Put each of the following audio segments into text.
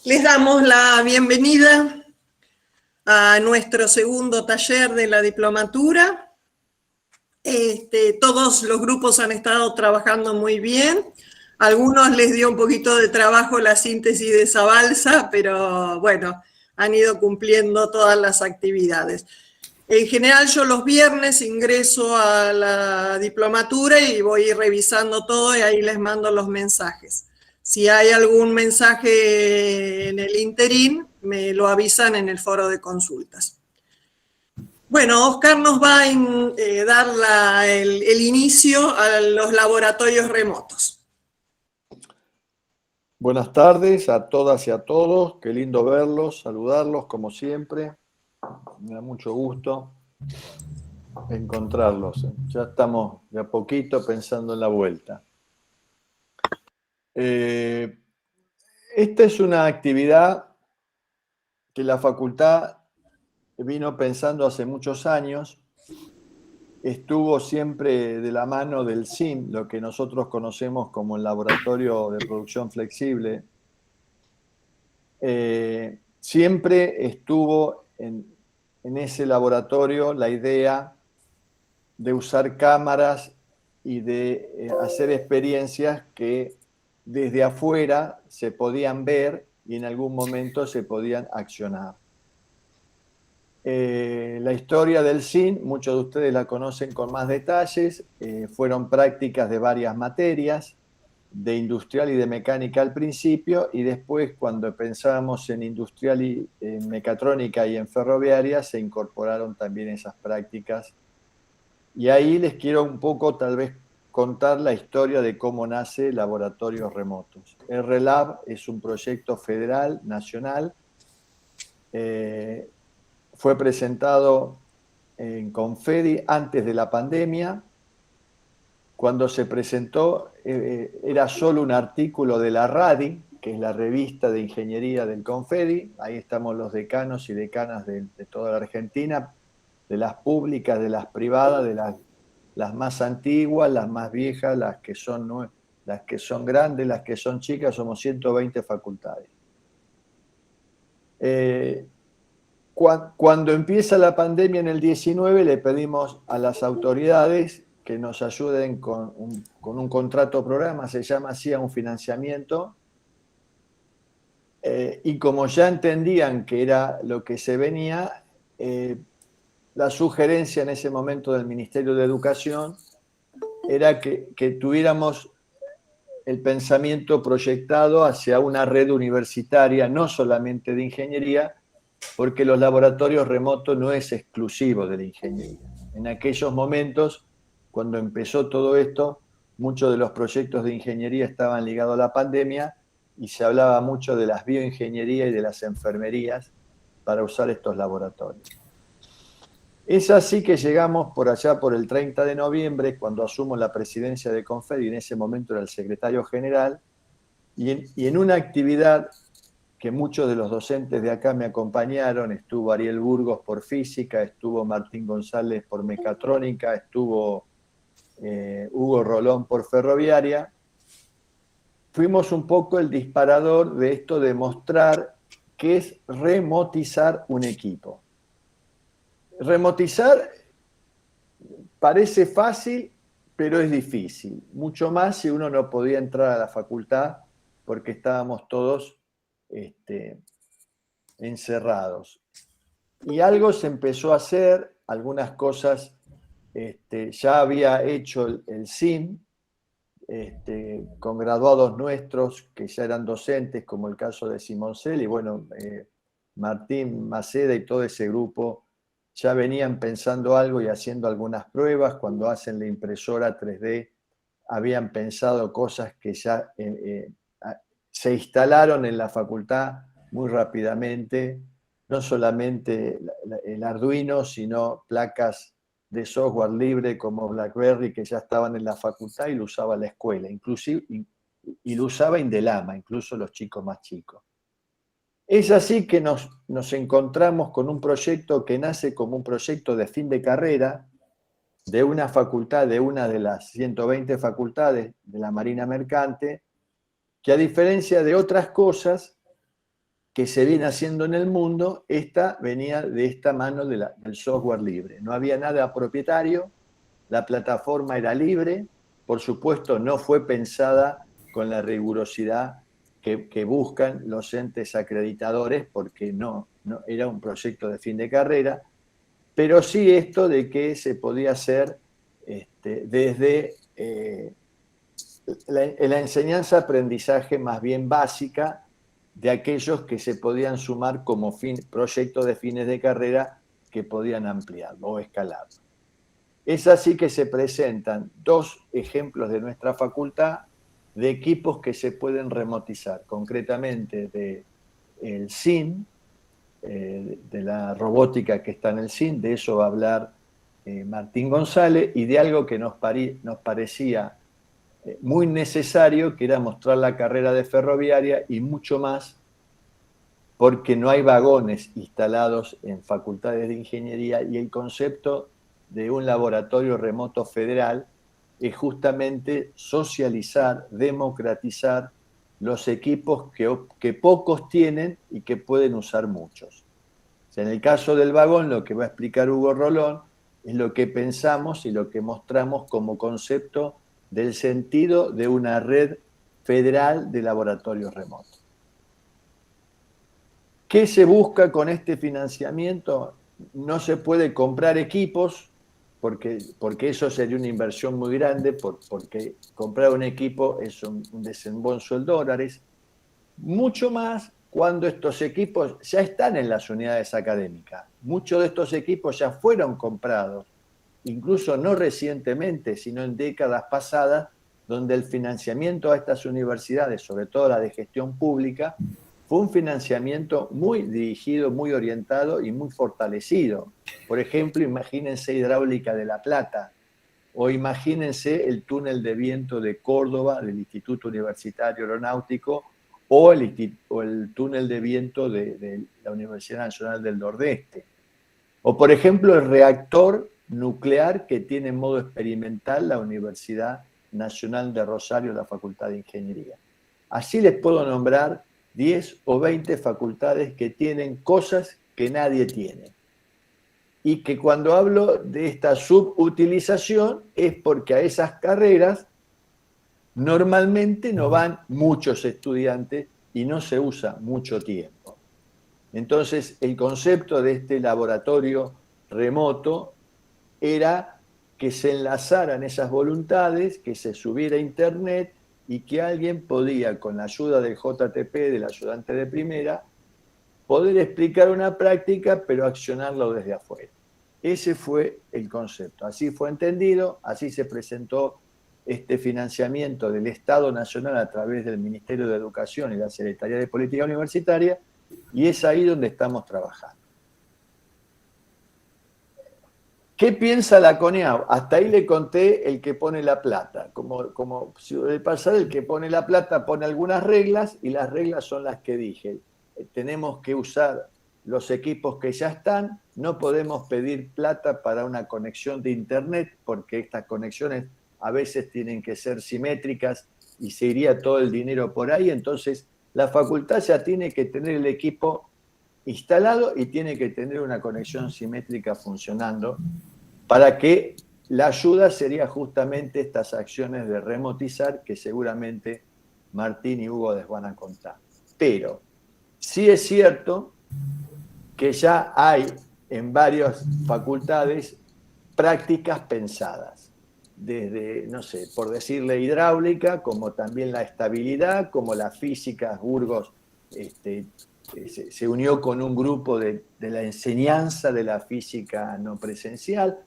Les damos la bienvenida a nuestro segundo taller de la diplomatura. Todos los grupos han estado trabajando muy bien. A algunos les dio un poquito de trabajo la síntesis de esa balsa, pero bueno, han ido cumpliendo todas las actividades. En general yo los viernes ingreso a la diplomatura y voy revisando todo y ahí les mando los mensajes. Si hay algún mensaje en el interín, me lo avisan en el foro de consultas. Bueno, Oscar nos va a dar el inicio a los laboratorios remotos. Buenas tardes a todas y a todos. Qué lindo verlos, saludarlos como siempre. Me da mucho gusto encontrarlos. Ya estamos de a poquito pensando en la vuelta. Esta es una actividad que la facultad vino pensando hace muchos años. Estuvo siempre de la mano del SIM, lo que nosotros conocemos como el Laboratorio de Producción Flexible. Siempre estuvo en ese laboratorio la idea de usar cámaras y de hacer experiencias que desde afuera se podían ver y en algún momento se podían accionar. La historia del SIN, muchos de ustedes la conocen con más detalles, fueron prácticas de varias materias, de industrial y de mecánica al principio, y después cuando pensábamos en industrial y en mecatrónica y en ferroviaria, se incorporaron también esas prácticas. Y ahí les quiero un poco tal vez contar la historia de cómo nace Laboratorios Remotos. El RELAB es un proyecto federal, nacional, fue presentado en Confedi antes de la pandemia. Cuando se presentó era solo un artículo de la RADI, que es la revista de ingeniería del Confedi. Ahí estamos los decanos y decanas de toda la Argentina, de las públicas, de las privadas, de las más antiguas, las más viejas, las que son grandes, las que son chicas, somos 120 facultades. Cuando empieza la pandemia en el 19, le pedimos a las autoridades que nos ayuden con un contrato programa, se llama así, a un financiamiento, y como ya entendían que era lo que se venía, la sugerencia en ese momento del Ministerio de Educación era que tuviéramos el pensamiento proyectado hacia una red universitaria, no solamente de ingeniería, porque los laboratorios remotos no es exclusivo de la ingeniería. En aquellos momentos, cuando empezó todo esto, muchos de los proyectos de ingeniería estaban ligados a la pandemia y se hablaba mucho de las bioingenierías y de las enfermerías para usar estos laboratorios. Es así que llegamos por allá por el 30 de noviembre, cuando asumo la presidencia de Confedi, y en ese momento era el secretario general, y en una actividad que muchos de los docentes de acá me acompañaron, estuvo Ariel Burgos por física, estuvo Martín González por mecatrónica, estuvo Hugo Rolón por ferroviaria. Fuimos un poco el disparador de esto de mostrar qué es remotizar un equipo. Remotizar parece fácil, pero es difícil. Mucho más si uno no podía entrar a la facultad porque estábamos todos encerrados. Y algo se empezó a hacer, algunas cosas ya había hecho el SIM, con graduados nuestros que ya eran docentes, como el caso de Simoncel, y bueno, Martín Maceda y todo ese grupo ya venían pensando algo y haciendo algunas pruebas. Cuando hacen la impresora 3D, habían pensado cosas que ya se instalaron en la facultad muy rápidamente, no solamente el Arduino, sino placas de software libre como BlackBerry, que ya estaban en la facultad y lo usaba la escuela, inclusive, y lo usaba Indelama, incluso los chicos más chicos. Es así que nos encontramos con un proyecto que nace como un proyecto de fin de carrera de una facultad, de una de las 120 facultades de la Marina Mercante, que a diferencia de otras cosas, que se viene haciendo en el mundo, esta venía de esta mano del software libre. No había nada propietario, la plataforma era libre, por supuesto no fue pensada con la rigurosidad que buscan los entes acreditadores, porque no era un proyecto de fin de carrera, pero sí esto de que se podía hacer desde la enseñanza-aprendizaje más bien básica de aquellos que se podían sumar como proyectos de fines de carrera que podían ampliarlo o escalarlo. Es así que se presentan 2 ejemplos de nuestra facultad de equipos que se pueden remotizar, concretamente del SIN, de la robótica que está en el SIN, de eso va a hablar Martín González, y de algo que nos parecía muy necesario, que era mostrar la carrera de ferroviaria y mucho más, porque no hay vagones instalados en facultades de ingeniería, y el concepto de un laboratorio remoto federal es justamente socializar, democratizar los equipos que pocos tienen y que pueden usar muchos. O sea, en el caso del vagón, lo que va a explicar Hugo Rolón es lo que pensamos y lo que mostramos como concepto del sentido de una red federal de laboratorios remotos. ¿Qué se busca con este financiamiento? No se puede comprar equipos, porque eso sería una inversión muy grande, porque comprar un equipo es un desembolso en dólares. Mucho más cuando estos equipos ya están en las unidades académicas. Muchos de estos equipos ya fueron comprados, incluso no recientemente, sino en décadas pasadas, donde el financiamiento a estas universidades, sobre todo la de gestión pública, fue un financiamiento muy dirigido, muy orientado y muy fortalecido. Por ejemplo, imagínense Hidráulica de La Plata, o imagínense el túnel de viento de Córdoba, del Instituto Universitario Aeronáutico, o el túnel de viento de la Universidad Nacional del Nordeste. O, por ejemplo, el reactor nuclear que tiene en modo experimental la Universidad Nacional de Rosario, la Facultad de Ingeniería. Así les puedo nombrar 10 o 20 facultades que tienen cosas que nadie tiene. Y que cuando hablo de esta subutilización es porque a esas carreras normalmente no van muchos estudiantes y no se usa mucho tiempo. Entonces, el concepto de este laboratorio remoto era que se enlazaran esas voluntades, que se subiera a internet y que alguien podía, con la ayuda del JTP, del ayudante de primera, poder explicar una práctica, pero accionarlo desde afuera. Ese fue el concepto. Así fue entendido, así se presentó este financiamiento del Estado Nacional a través del Ministerio de Educación y la Secretaría de Política Universitaria, y es ahí donde estamos trabajando. ¿Qué piensa la CONEAU? Hasta ahí le conté el que pone la plata. Como suele pasar, el que pone la plata pone algunas reglas, y las reglas son las que dije. Tenemos que usar los equipos que ya están, no podemos pedir plata para una conexión de internet, porque estas conexiones a veces tienen que ser simétricas y se iría todo el dinero por ahí. Entonces la facultad ya tiene que tener el equipo instalado y tiene que tener una conexión simétrica funcionando, para que la ayuda sería justamente estas acciones de remotizar que seguramente Martín y Hugo les van a contar. Pero sí es cierto que ya hay en varias facultades prácticas pensadas, desde, no sé, por decirle hidráulica, como también la estabilidad, como la física. Burgos se unió con un grupo de la enseñanza de la física no presencial.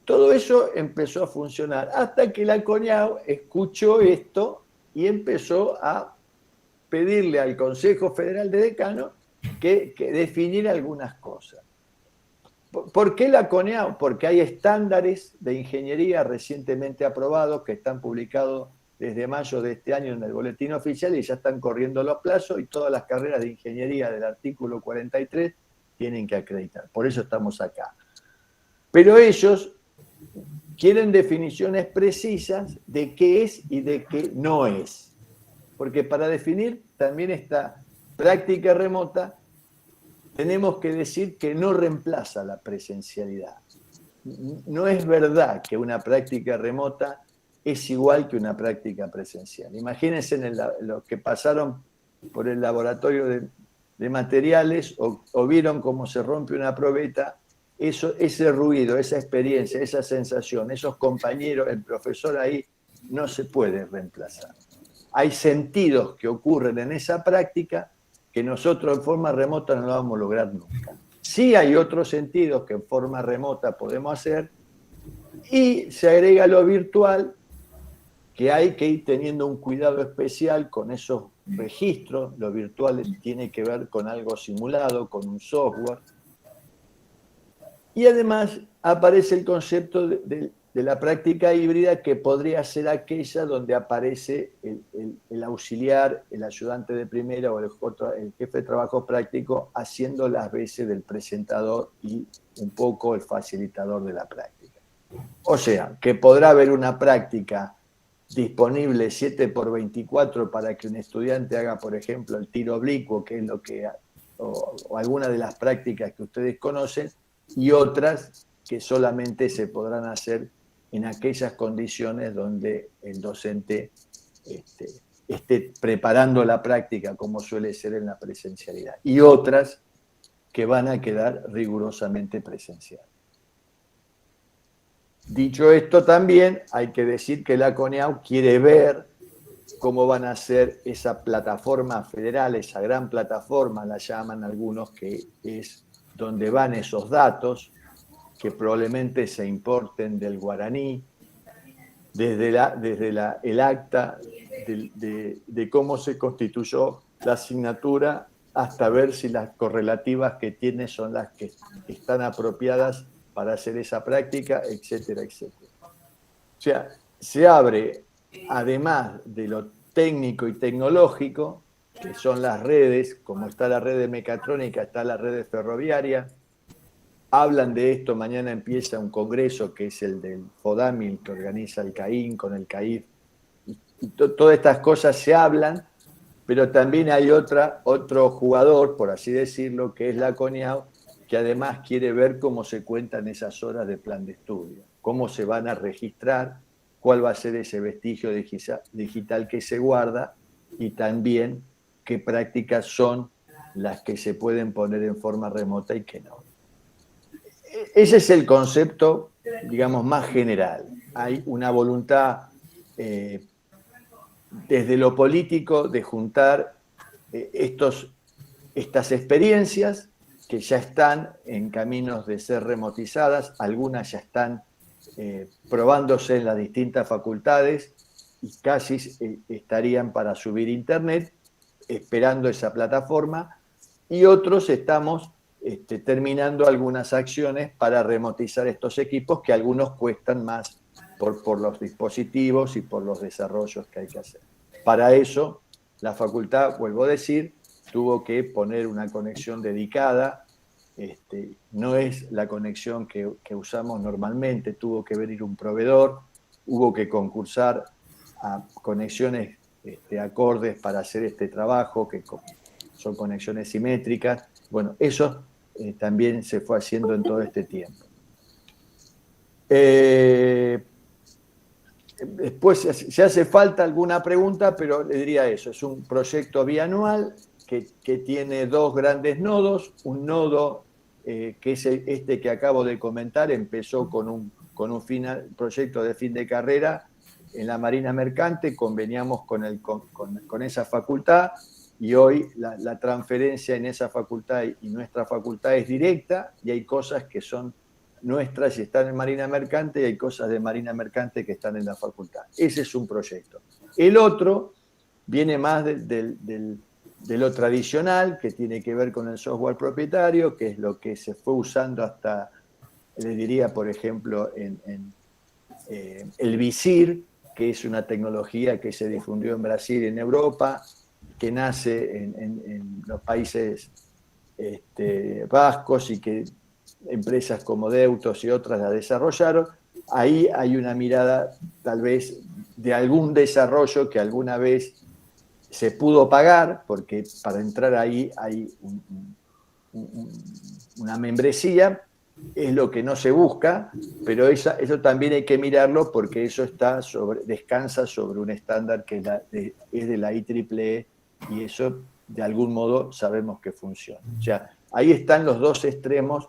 Todo eso empezó a funcionar hasta que la CONEAU escuchó esto y empezó a pedirle al Consejo Federal de Decanos que definiera algunas cosas. ¿Por qué la CONEAU? Porque hay estándares de ingeniería recientemente aprobados que están publicados desde mayo de este año en el boletín oficial, y ya están corriendo los plazos, y todas las carreras de ingeniería del artículo 43 tienen que acreditar. Por eso estamos acá. Pero ellos quieren definiciones precisas de qué es y de qué no es. Porque para definir también está práctica remota, tenemos que decir que no reemplaza la presencialidad. No es verdad que una práctica remota es igual que una práctica presencial. Imagínense los que pasaron por el laboratorio de materiales o vieron cómo se rompe una probeta, ese ruido, esa experiencia, esa sensación, esos compañeros, el profesor ahí, no se puede reemplazar. Hay sentidos que ocurren en esa práctica que nosotros en forma remota no lo vamos a lograr nunca. Sí hay otros sentidos que en forma remota podemos hacer, y se agrega lo virtual, que hay que ir teniendo un cuidado especial con esos registros. Lo virtual tiene que ver con algo simulado, con un software. Y además aparece el concepto de la práctica híbrida, que podría ser aquella donde aparece el auxiliar, el ayudante de primera o el jefe de trabajo práctico haciendo las veces del presentador y un poco el facilitador de la práctica. O sea, que podrá haber una práctica disponible 7x24 para que un estudiante haga, por ejemplo, el tiro oblicuo, que es lo que, o alguna de las prácticas que ustedes conocen, y otras que solamente se podrán hacer en aquellas condiciones donde el docente esté preparando la práctica, como suele ser en la presencialidad, y otras que van a quedar rigurosamente presenciales. Dicho esto, también hay que decir que la CONEAU quiere ver cómo van a ser esa plataforma federal, esa gran plataforma, la llaman algunos, que es donde van esos datos, que probablemente se importen del guaraní, desde el acta de cómo se constituyó la asignatura, hasta ver si las correlativas que tiene son las que están apropiadas para hacer esa práctica, etcétera, etcétera. O sea, se abre, además de lo técnico y tecnológico, que son las redes, como está la red de mecatrónica, está la red de ferroviaria. Hablan de esto, mañana empieza un congreso que es el del FODAMIL, que organiza el CAIN con el CAIF. Y todas estas cosas se hablan, pero también hay otro jugador, por así decirlo, que es la CONEAU, que además quiere ver cómo se cuentan esas horas de plan de estudio, cómo se van a registrar, cuál va a ser ese vestigio digital que se guarda, y también qué prácticas son las que se pueden poner en forma remota y qué no. Ese es el concepto, digamos, más general. Hay una voluntad desde lo político de juntar estas experiencias que ya están en caminos de ser remotizadas, algunas ya están probándose en las distintas facultades y casi estarían para subir a internet, esperando esa plataforma, y otros estamos terminando algunas acciones para remotizar estos equipos, que algunos cuestan más por los dispositivos y por los desarrollos que hay que hacer. Para eso, la facultad, vuelvo a decir, tuvo que poner una conexión dedicada. No es la conexión que usamos normalmente, tuvo que venir un proveedor, hubo que concursar a conexiones acordes para hacer este trabajo, que son conexiones simétricas. Bueno, eso también se fue haciendo en todo este tiempo. Después, si hace falta alguna pregunta, pero le diría eso, es un proyecto bianual que tiene dos grandes nodos. Un nodo que es este que acabo de comentar, empezó con un proyecto de fin de carrera en la Marina Mercante, conveniamos con esa facultad, y hoy la transferencia en esa facultad y nuestra facultad es directa, y hay cosas que son nuestras y están en Marina Mercante, y hay cosas de Marina Mercante que están en la facultad. Ese es un proyecto. El otro viene más de lo tradicional, que tiene que ver con el software propietario, que es lo que se fue usando hasta, les diría, por ejemplo, en el VISIR, que es una tecnología que se difundió en Brasil y en Europa, que nace en los Países Vascos, y que empresas como Deutos y otras la desarrollaron. Ahí hay una mirada tal vez de algún desarrollo que alguna vez se pudo pagar, porque para entrar ahí hay una membresía, es lo que no se busca, pero eso también hay que mirarlo porque eso descansa sobre un estándar que es de la IEEE y eso de algún modo sabemos que funciona. O sea, ahí están los dos extremos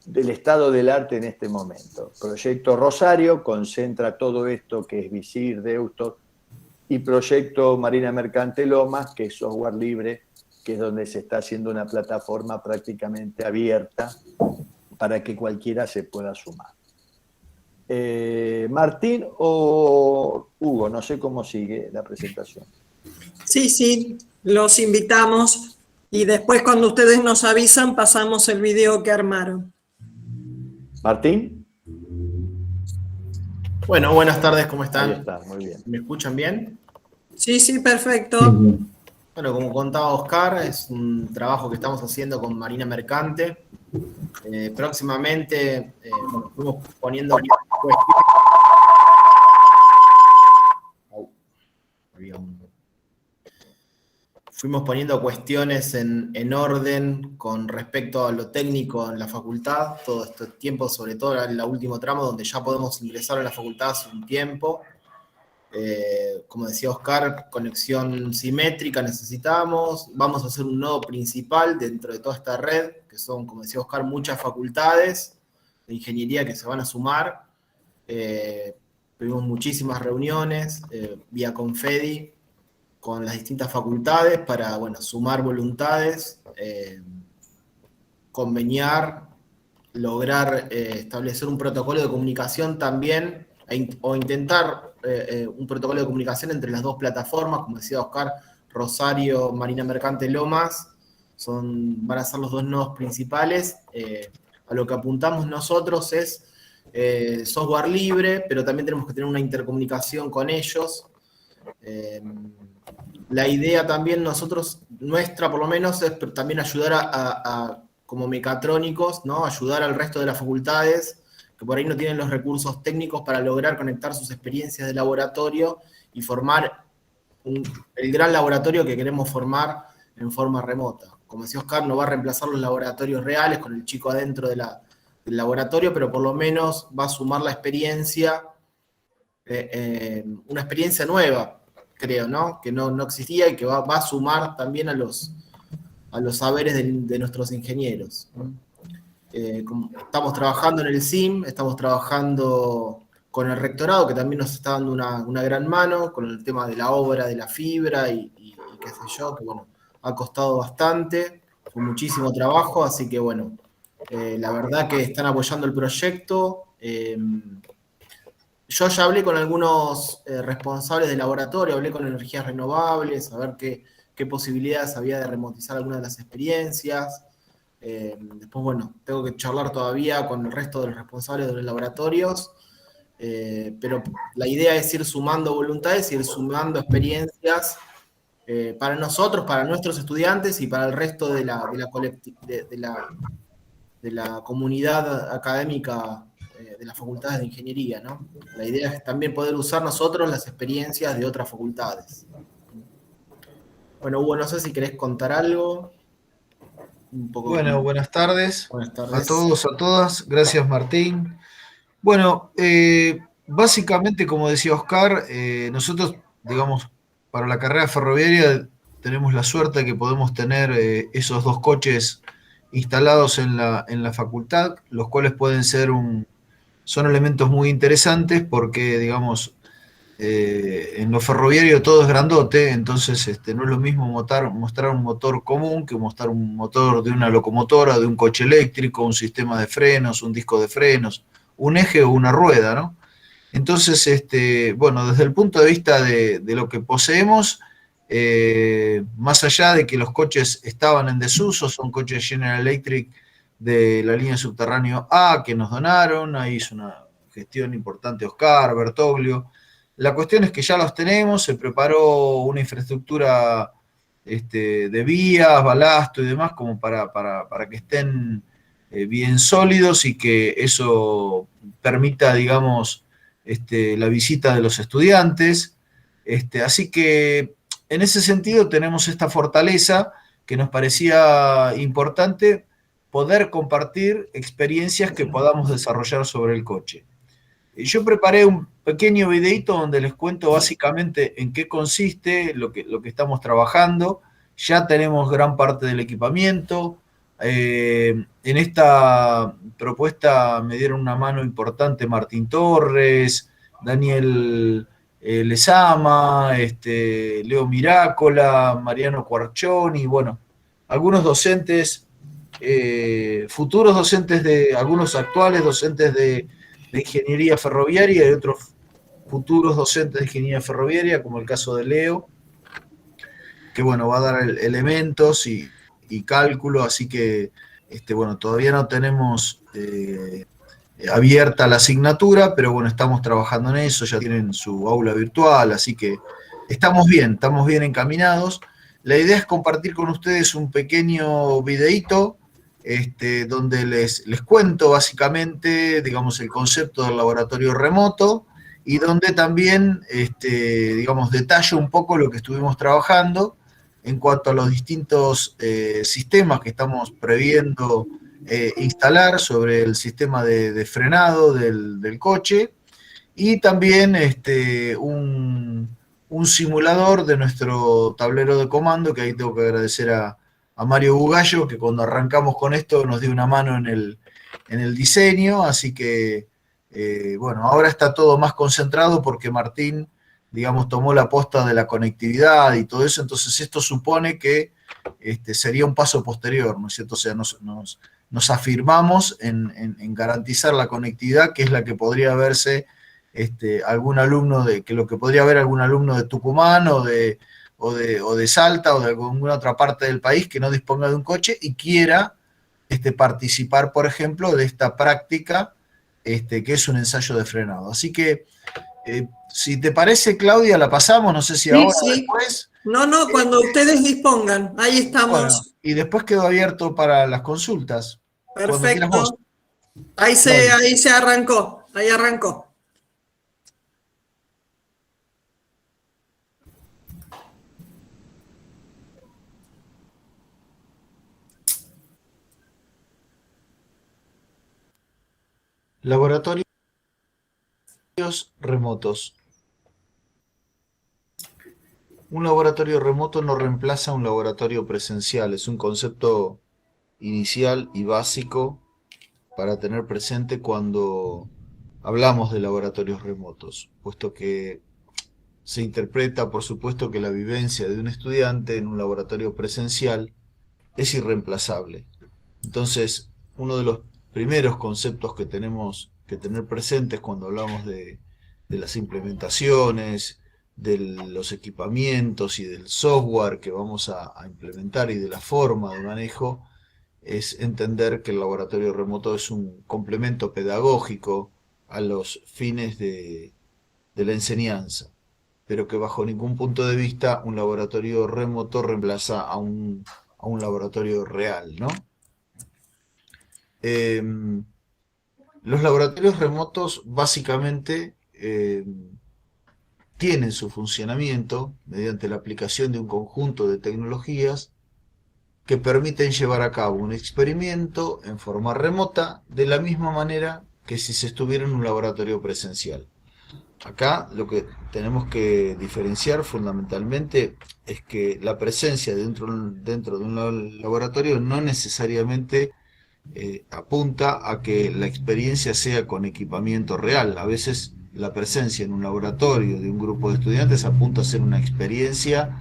del estado del arte en este momento. Proyecto Rosario concentra todo esto que es Visir, Deusto, y Proyecto Marina Mercante Lomas, que es software libre, que es donde se está haciendo una plataforma prácticamente abierta para que cualquiera se pueda sumar. Martín o Hugo, no sé cómo sigue la presentación. Sí, los invitamos y después cuando ustedes nos avisan pasamos el video que armaron. Martín. Bueno, buenas tardes, ¿cómo están? Ahí está, muy bien. ¿Me escuchan bien? Sí, perfecto. Bueno, como contaba Oscar, es un trabajo que estamos haciendo con Marina Mercante. Próximamente fuimos poniendo cuestiones en orden con respecto a lo técnico en la facultad, todo este tiempo, sobre todo en el último tramo, donde ya podemos ingresar a la facultad hace un tiempo. Como decía Oscar, conexión simétrica necesitamos, vamos a hacer un nodo principal dentro de toda esta red, que son, como decía Oscar, muchas facultades de ingeniería que se van a sumar. Tuvimos muchísimas reuniones vía Confedi con las distintas facultades para, bueno, sumar voluntades, conveniar, lograr establecer un protocolo de comunicación también, o intentar un protocolo de comunicación entre las dos plataformas, como decía Oscar, Rosario, Marina Mercante Lomas, van a ser los dos nodos principales. A lo que apuntamos nosotros es software libre, pero también tenemos que tener una intercomunicación con ellos. La idea también nuestra por lo menos, es también ayudar como mecatrónicos, ¿no? Ayudar al resto de las facultades que por ahí no tienen los recursos técnicos para lograr conectar sus experiencias de laboratorio y formar el gran laboratorio que queremos formar en forma remota. Como decía Oscar, no va a reemplazar los laboratorios reales con el chico adentro del laboratorio, pero por lo menos va a sumar la experiencia, una experiencia nueva, creo, ¿no? Que no existía y que va a sumar también a los saberes de nuestros ingenieros. Estamos trabajando en el SIM, estamos trabajando con el rectorado, que también nos está dando una gran mano, con el tema de la obra, de la fibra y qué sé yo, que bueno, ha costado bastante, fue muchísimo trabajo, así que bueno, la verdad que están apoyando el proyecto. Yo ya hablé con algunos responsables del laboratorio, hablé con energías renovables, a ver qué posibilidades había de remotizar algunas de las experiencias. Después, bueno, tengo que charlar todavía con el resto de los responsables de los laboratorios, pero la idea es ir sumando voluntades, ir sumando experiencias para nosotros, para nuestros estudiantes y para el resto de la comunidad académica de las facultades de ingeniería, ¿no? La idea es también poder usar nosotros las experiencias de otras facultades. Bueno, Hugo, no sé si querés contar algo. Un poco. Bueno, buenas tardes. Buenas tardes a todos, a todas. Gracias, Martín. Bueno, básicamente, como decía Oscar, nosotros, digamos, para la carrera ferroviaria tenemos la suerte de que podemos tener esos dos coches instalados en la facultad, los cuales son elementos muy interesantes porque, digamos, en lo ferroviario todo es grandote, entonces no es lo mismo mostrar un motor común que mostrar un motor de una locomotora, de un coche eléctrico, un sistema de frenos, un disco de frenos, un eje o una rueda, ¿no? Entonces, bueno, desde el punto de vista de lo que poseemos, más allá de que los coches estaban en desuso, son coches General Electric de la línea subterráneo A que nos donaron, ahí hizo una gestión importante Oscar, Bertoglio. La cuestión es que ya los tenemos, se preparó una infraestructura de vías, balasto y demás como para que estén bien sólidos y que eso permita, digamos, la visita de los estudiantes. Así que en ese sentido tenemos esta fortaleza que nos parecía importante poder compartir experiencias que podamos desarrollar sobre el coche. Yo preparé un pequeño videito donde les cuento básicamente en qué consiste lo que estamos trabajando. Ya tenemos gran parte del equipamiento. En esta propuesta me dieron una mano importante Martín Torres, Daniel Lezama, Leo Mirácola, Mariano Cuarchoni, bueno, algunos docentes, futuros docentes algunos actuales docentes de ingeniería ferroviaria y otros futuros docentes de ingeniería ferroviaria, como el caso de Leo, que bueno, va a dar elementos y cálculo, así que bueno, todavía no tenemos abierta la asignatura, pero bueno, estamos trabajando en eso, ya tienen su aula virtual, así que estamos bien encaminados. La idea es compartir con ustedes un pequeño videíto donde les cuento básicamente, digamos, el concepto del laboratorio remoto y donde también, digamos, detallo un poco lo que estuvimos trabajando en cuanto a los distintos sistemas que estamos previendo instalar sobre el sistema de frenado del coche y también un simulador de nuestro tablero de comando, que ahí tengo que agradecer a Mario Bugallo, que cuando arrancamos con esto nos dio una mano en el diseño, así que bueno, ahora está todo más concentrado porque Martín, digamos, tomó la posta de la conectividad y todo eso, entonces esto supone que sería un paso posterior, ¿no es cierto? O sea, nos afirmamos en garantizar la conectividad, que es la que podría verse algún alumno que lo que podría ver algún alumno de Tucumán o de Salta o de alguna otra parte del país que no disponga de un coche y quiera participar, por ejemplo, de esta práctica que es un ensayo de frenado. Así que, si te parece, Claudia, la pasamos, no sé si ahora o después. No, cuando ustedes dispongan, ahí estamos. Bueno, y después quedó abierto para las consultas. Perfecto. Ahí se arrancó, ahí arrancó. Laboratorios remotos. Un laboratorio remoto no reemplaza un laboratorio presencial, es un concepto inicial y básico para tener presente cuando hablamos de laboratorios remotos, puesto que se interpreta, por supuesto, que la vivencia de un estudiante en un laboratorio presencial es irreemplazable. Entonces, uno de los primeros conceptos que tenemos que tener presentes cuando hablamos de las implementaciones, de los equipamientos y del software que vamos a implementar y de la forma de manejo, es entender que el laboratorio remoto es un complemento pedagógico a los fines de la enseñanza, pero que bajo ningún punto de vista un laboratorio remoto reemplaza a un laboratorio real, ¿no? Los laboratorios remotos básicamente tienen su funcionamiento mediante la aplicación de un conjunto de tecnologías que permiten llevar a cabo un experimento en forma remota de la misma manera que si se estuviera en un laboratorio presencial. Acá lo que tenemos que diferenciar fundamentalmente es que la presencia dentro de un laboratorio no necesariamente apunta a que la experiencia sea con equipamiento real. A veces la presencia en un laboratorio de un grupo de estudiantes apunta a ser una experiencia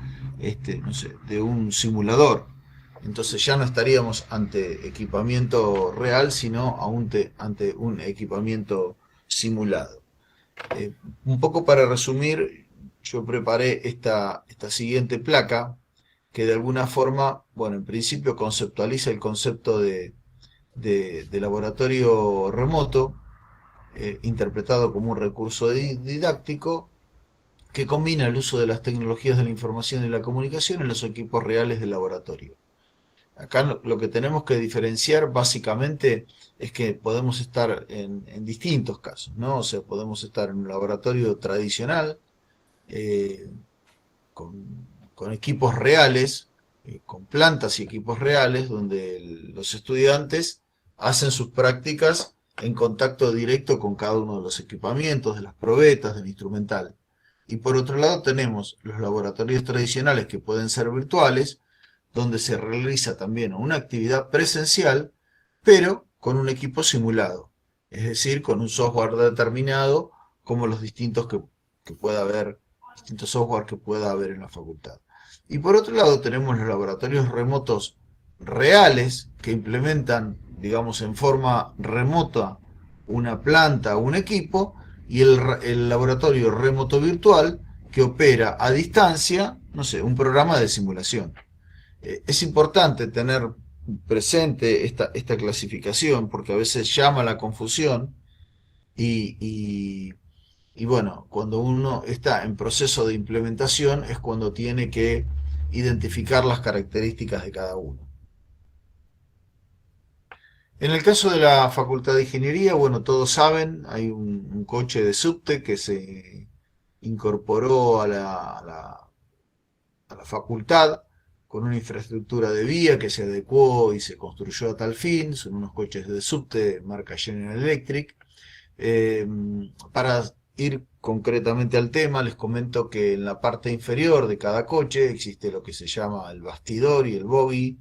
no sé, de un simulador. Entonces ya no estaríamos ante equipamiento real, sino ante un equipamiento simulado. Un poco para resumir, yo preparé esta siguiente placa que de alguna forma, bueno, en principio conceptualiza el concepto de laboratorio remoto, interpretado como un recurso didáctico que combina el uso de las tecnologías de la información y la comunicación en los equipos reales del laboratorio. Acá lo que tenemos que diferenciar básicamente es que podemos estar en distintos casos, ¿no? O sea, podemos estar en un laboratorio tradicional, con con equipos reales, con plantas y equipos reales, donde los estudiantes hacen sus prácticas en contacto directo con cada uno de los equipamientos, de las probetas, del instrumental. Y por otro lado tenemos los laboratorios tradicionales que pueden ser virtuales, donde se realiza también una actividad presencial, pero con un equipo simulado, es decir, con un software determinado, como los distintos distintos software que pueda haber en la facultad. Y por otro lado tenemos los laboratorios remotos reales que implementan, digamos, en forma remota una planta o un equipo, y el laboratorio remoto virtual que opera a distancia, no sé, un programa de simulación. Es importante tener presente esta clasificación porque a veces llama a la confusión y bueno, cuando uno está en proceso de implementación es cuando tiene que identificar las características de cada uno. En el caso de la Facultad de Ingeniería, bueno, todos saben, hay un coche de subte que se incorporó a la facultad con una infraestructura de vía que se adecuó y se construyó a tal fin. Son unos coches de subte marca General Electric. Para ir concretamente al tema, les comento que en la parte inferior de cada coche existe lo que se llama el bastidor y el bogie.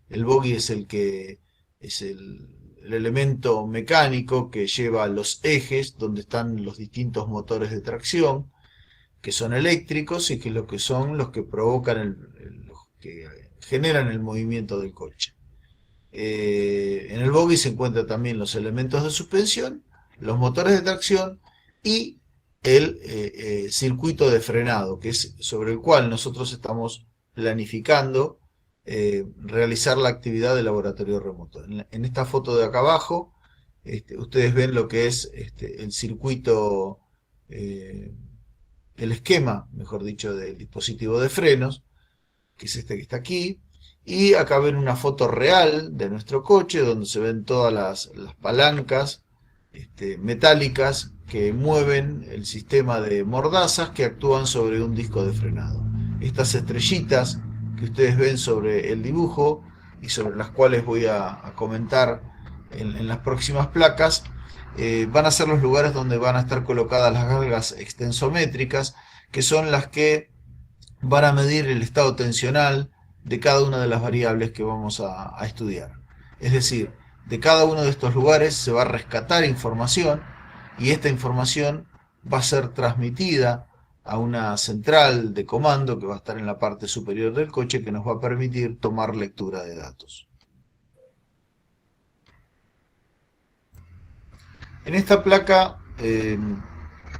El bogie es el elemento mecánico que lleva los ejes donde están los distintos motores de tracción, que son eléctricos y que son los que provocan los que generan el movimiento del coche. En el bogie se encuentran también los elementos de suspensión, los motores de tracción y el circuito de frenado, que es sobre el cual nosotros estamos planificando realizar la actividad de laboratorio remoto. En esta foto de acá abajo, ustedes ven lo que es el circuito, el esquema, mejor dicho, del dispositivo de frenos, que es este que está aquí, y acá ven una foto real de nuestro coche, donde se ven todas las palancas metálicas que mueven el sistema de mordazas que actúan sobre un disco de frenado. Estas estrellitas que ustedes ven sobre el dibujo y sobre las cuales voy a comentar en las próximas placas, van a ser los lugares donde van a estar colocadas las galgas extensométricas, que son las que van a medir el estado tensional de cada una de las variables que vamos a estudiar. Es decir, de cada uno de estos lugares se va a rescatar información y esta información va a ser transmitida a una central de comando que va a estar en la parte superior del coche, que nos va a permitir tomar lectura de datos. En esta placa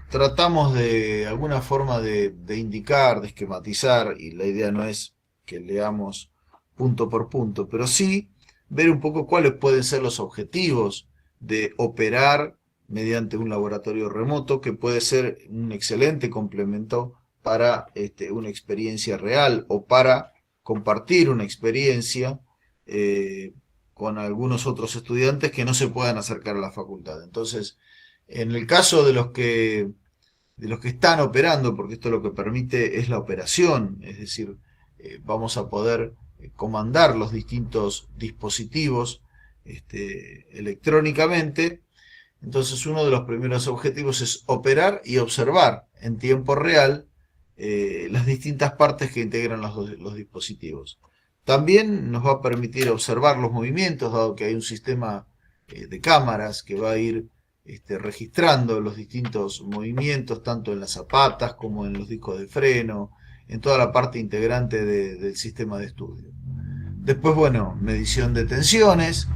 tratamos de alguna forma de indicar, de esquematizar, y la idea no es que leamos punto por punto, pero sí ver un poco cuáles pueden ser los objetivos de operar mediante un laboratorio remoto, que puede ser un excelente complemento para una experiencia real o para compartir una experiencia con algunos otros estudiantes que no se puedan acercar a la facultad. Entonces, en el caso de los que están operando, porque esto lo que permite es la operación, es decir, vamos a poder comandar los distintos dispositivos electrónicamente. Entonces, uno de los primeros objetivos es operar y observar en tiempo real las distintas partes que integran los dispositivos. También nos va a permitir observar los movimientos, dado que hay un sistema de cámaras que va a ir registrando los distintos movimientos, tanto en las zapatas como en los discos de freno, en toda la parte integrante del sistema de estudio. Después, bueno, medición de tensiones,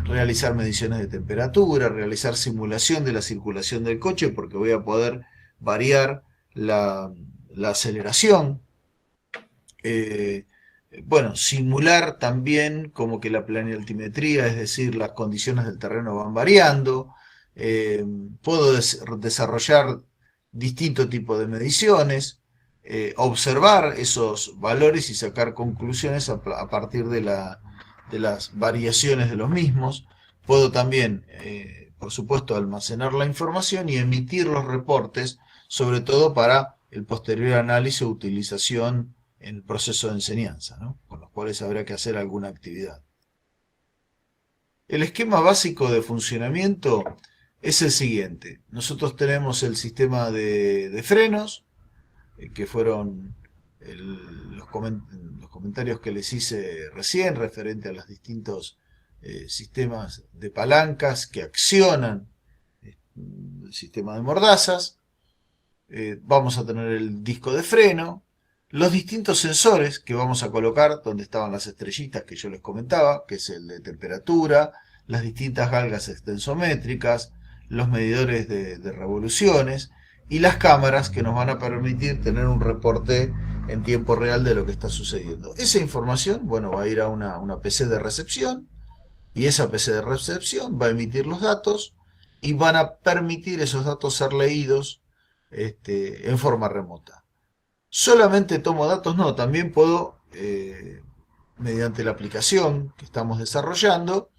realizar mediciones de temperatura, realizar simulación de la circulación del coche, porque voy a poder variar la aceleración. Bueno, simular también como que la planialtimetría, es decir, las condiciones del terreno van variando. Puedo desarrollar distintos tipos de mediciones, observar esos valores y sacar conclusiones a partir de las variaciones de los mismos. Puedo también, por supuesto, almacenar la información y emitir los reportes, sobre todo para el posterior análisis o utilización en el proceso de enseñanza, ¿no? Con los cuales habrá que hacer alguna actividad. El esquema básico de funcionamiento es el siguiente. Nosotros tenemos el sistema de frenos, que fueron los comentarios que les hice recién referente a los distintos sistemas de palancas que accionan el sistema de mordazas. Vamos a tener el disco de freno, los distintos sensores que vamos a colocar donde estaban las estrellitas que yo les comentaba, que es el de temperatura, las distintas galgas extensométricas, los medidores de revoluciones y las cámaras que nos van a permitir tener un reporte en tiempo real de lo que está sucediendo. Esa información, bueno, va a ir a una PC de recepción y esa PC de recepción va a emitir los datos y van a permitir esos datos ser leídos en forma remota. Solamente tomo datos, no, también puedo, mediante la aplicación que estamos desarrollando,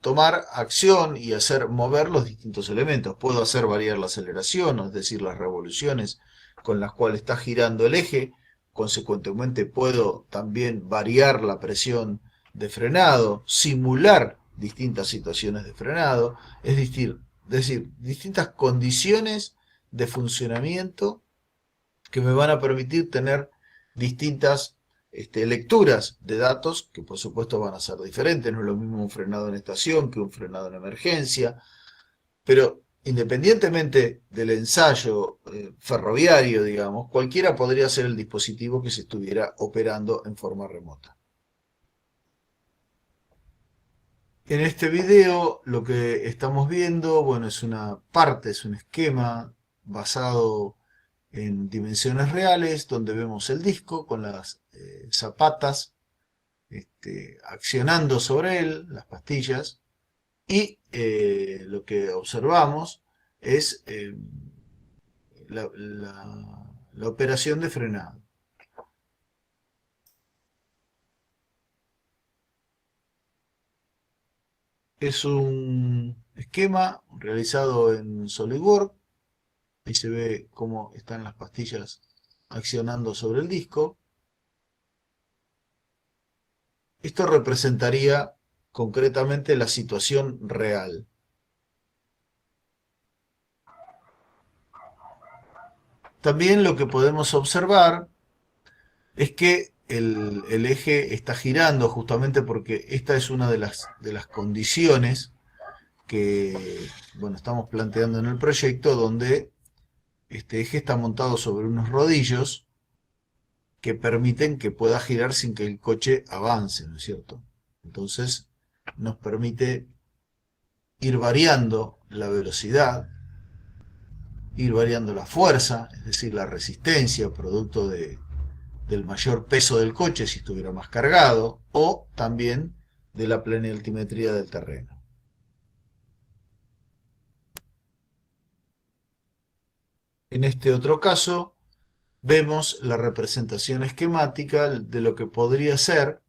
tomar acción y hacer mover los distintos elementos. Puedo hacer variar la aceleración, es decir, las revoluciones con las cuales está girando el eje. Consecuentemente puedo también variar la presión de frenado, simular distintas situaciones de frenado, es decir, distintas condiciones de funcionamiento que me van a permitir tener distintas lecturas de datos, que por supuesto van a ser diferentes. No es lo mismo un frenado en estación que un frenado en emergencia, pero independientemente del ensayo ferroviario, digamos, cualquiera podría ser el dispositivo que se estuviera operando en forma remota. En este video lo que estamos viendo, bueno, es una parte, es un esquema basado en dimensiones reales, donde vemos el disco con las zapatas accionando sobre él, las pastillas, y lo que observamos es la operación de frenado. Es un esquema realizado en SolidWorks. Ahí se ve cómo están las pastillas accionando sobre el disco. Esto representaría concretamente la situación real. También lo que podemos observar es que el eje está girando justamente porque esta es una de las condiciones que, bueno, estamos planteando en el proyecto, donde este eje está montado sobre unos rodillos que permiten que pueda girar sin que el coche avance, ¿no es cierto? Entonces nos permite ir variando la velocidad, ir variando la fuerza, es decir, la resistencia, producto del mayor peso del coche si estuviera más cargado, o también de la plena altimetría del terreno. En este otro caso, vemos la representación esquemática de lo que podría ser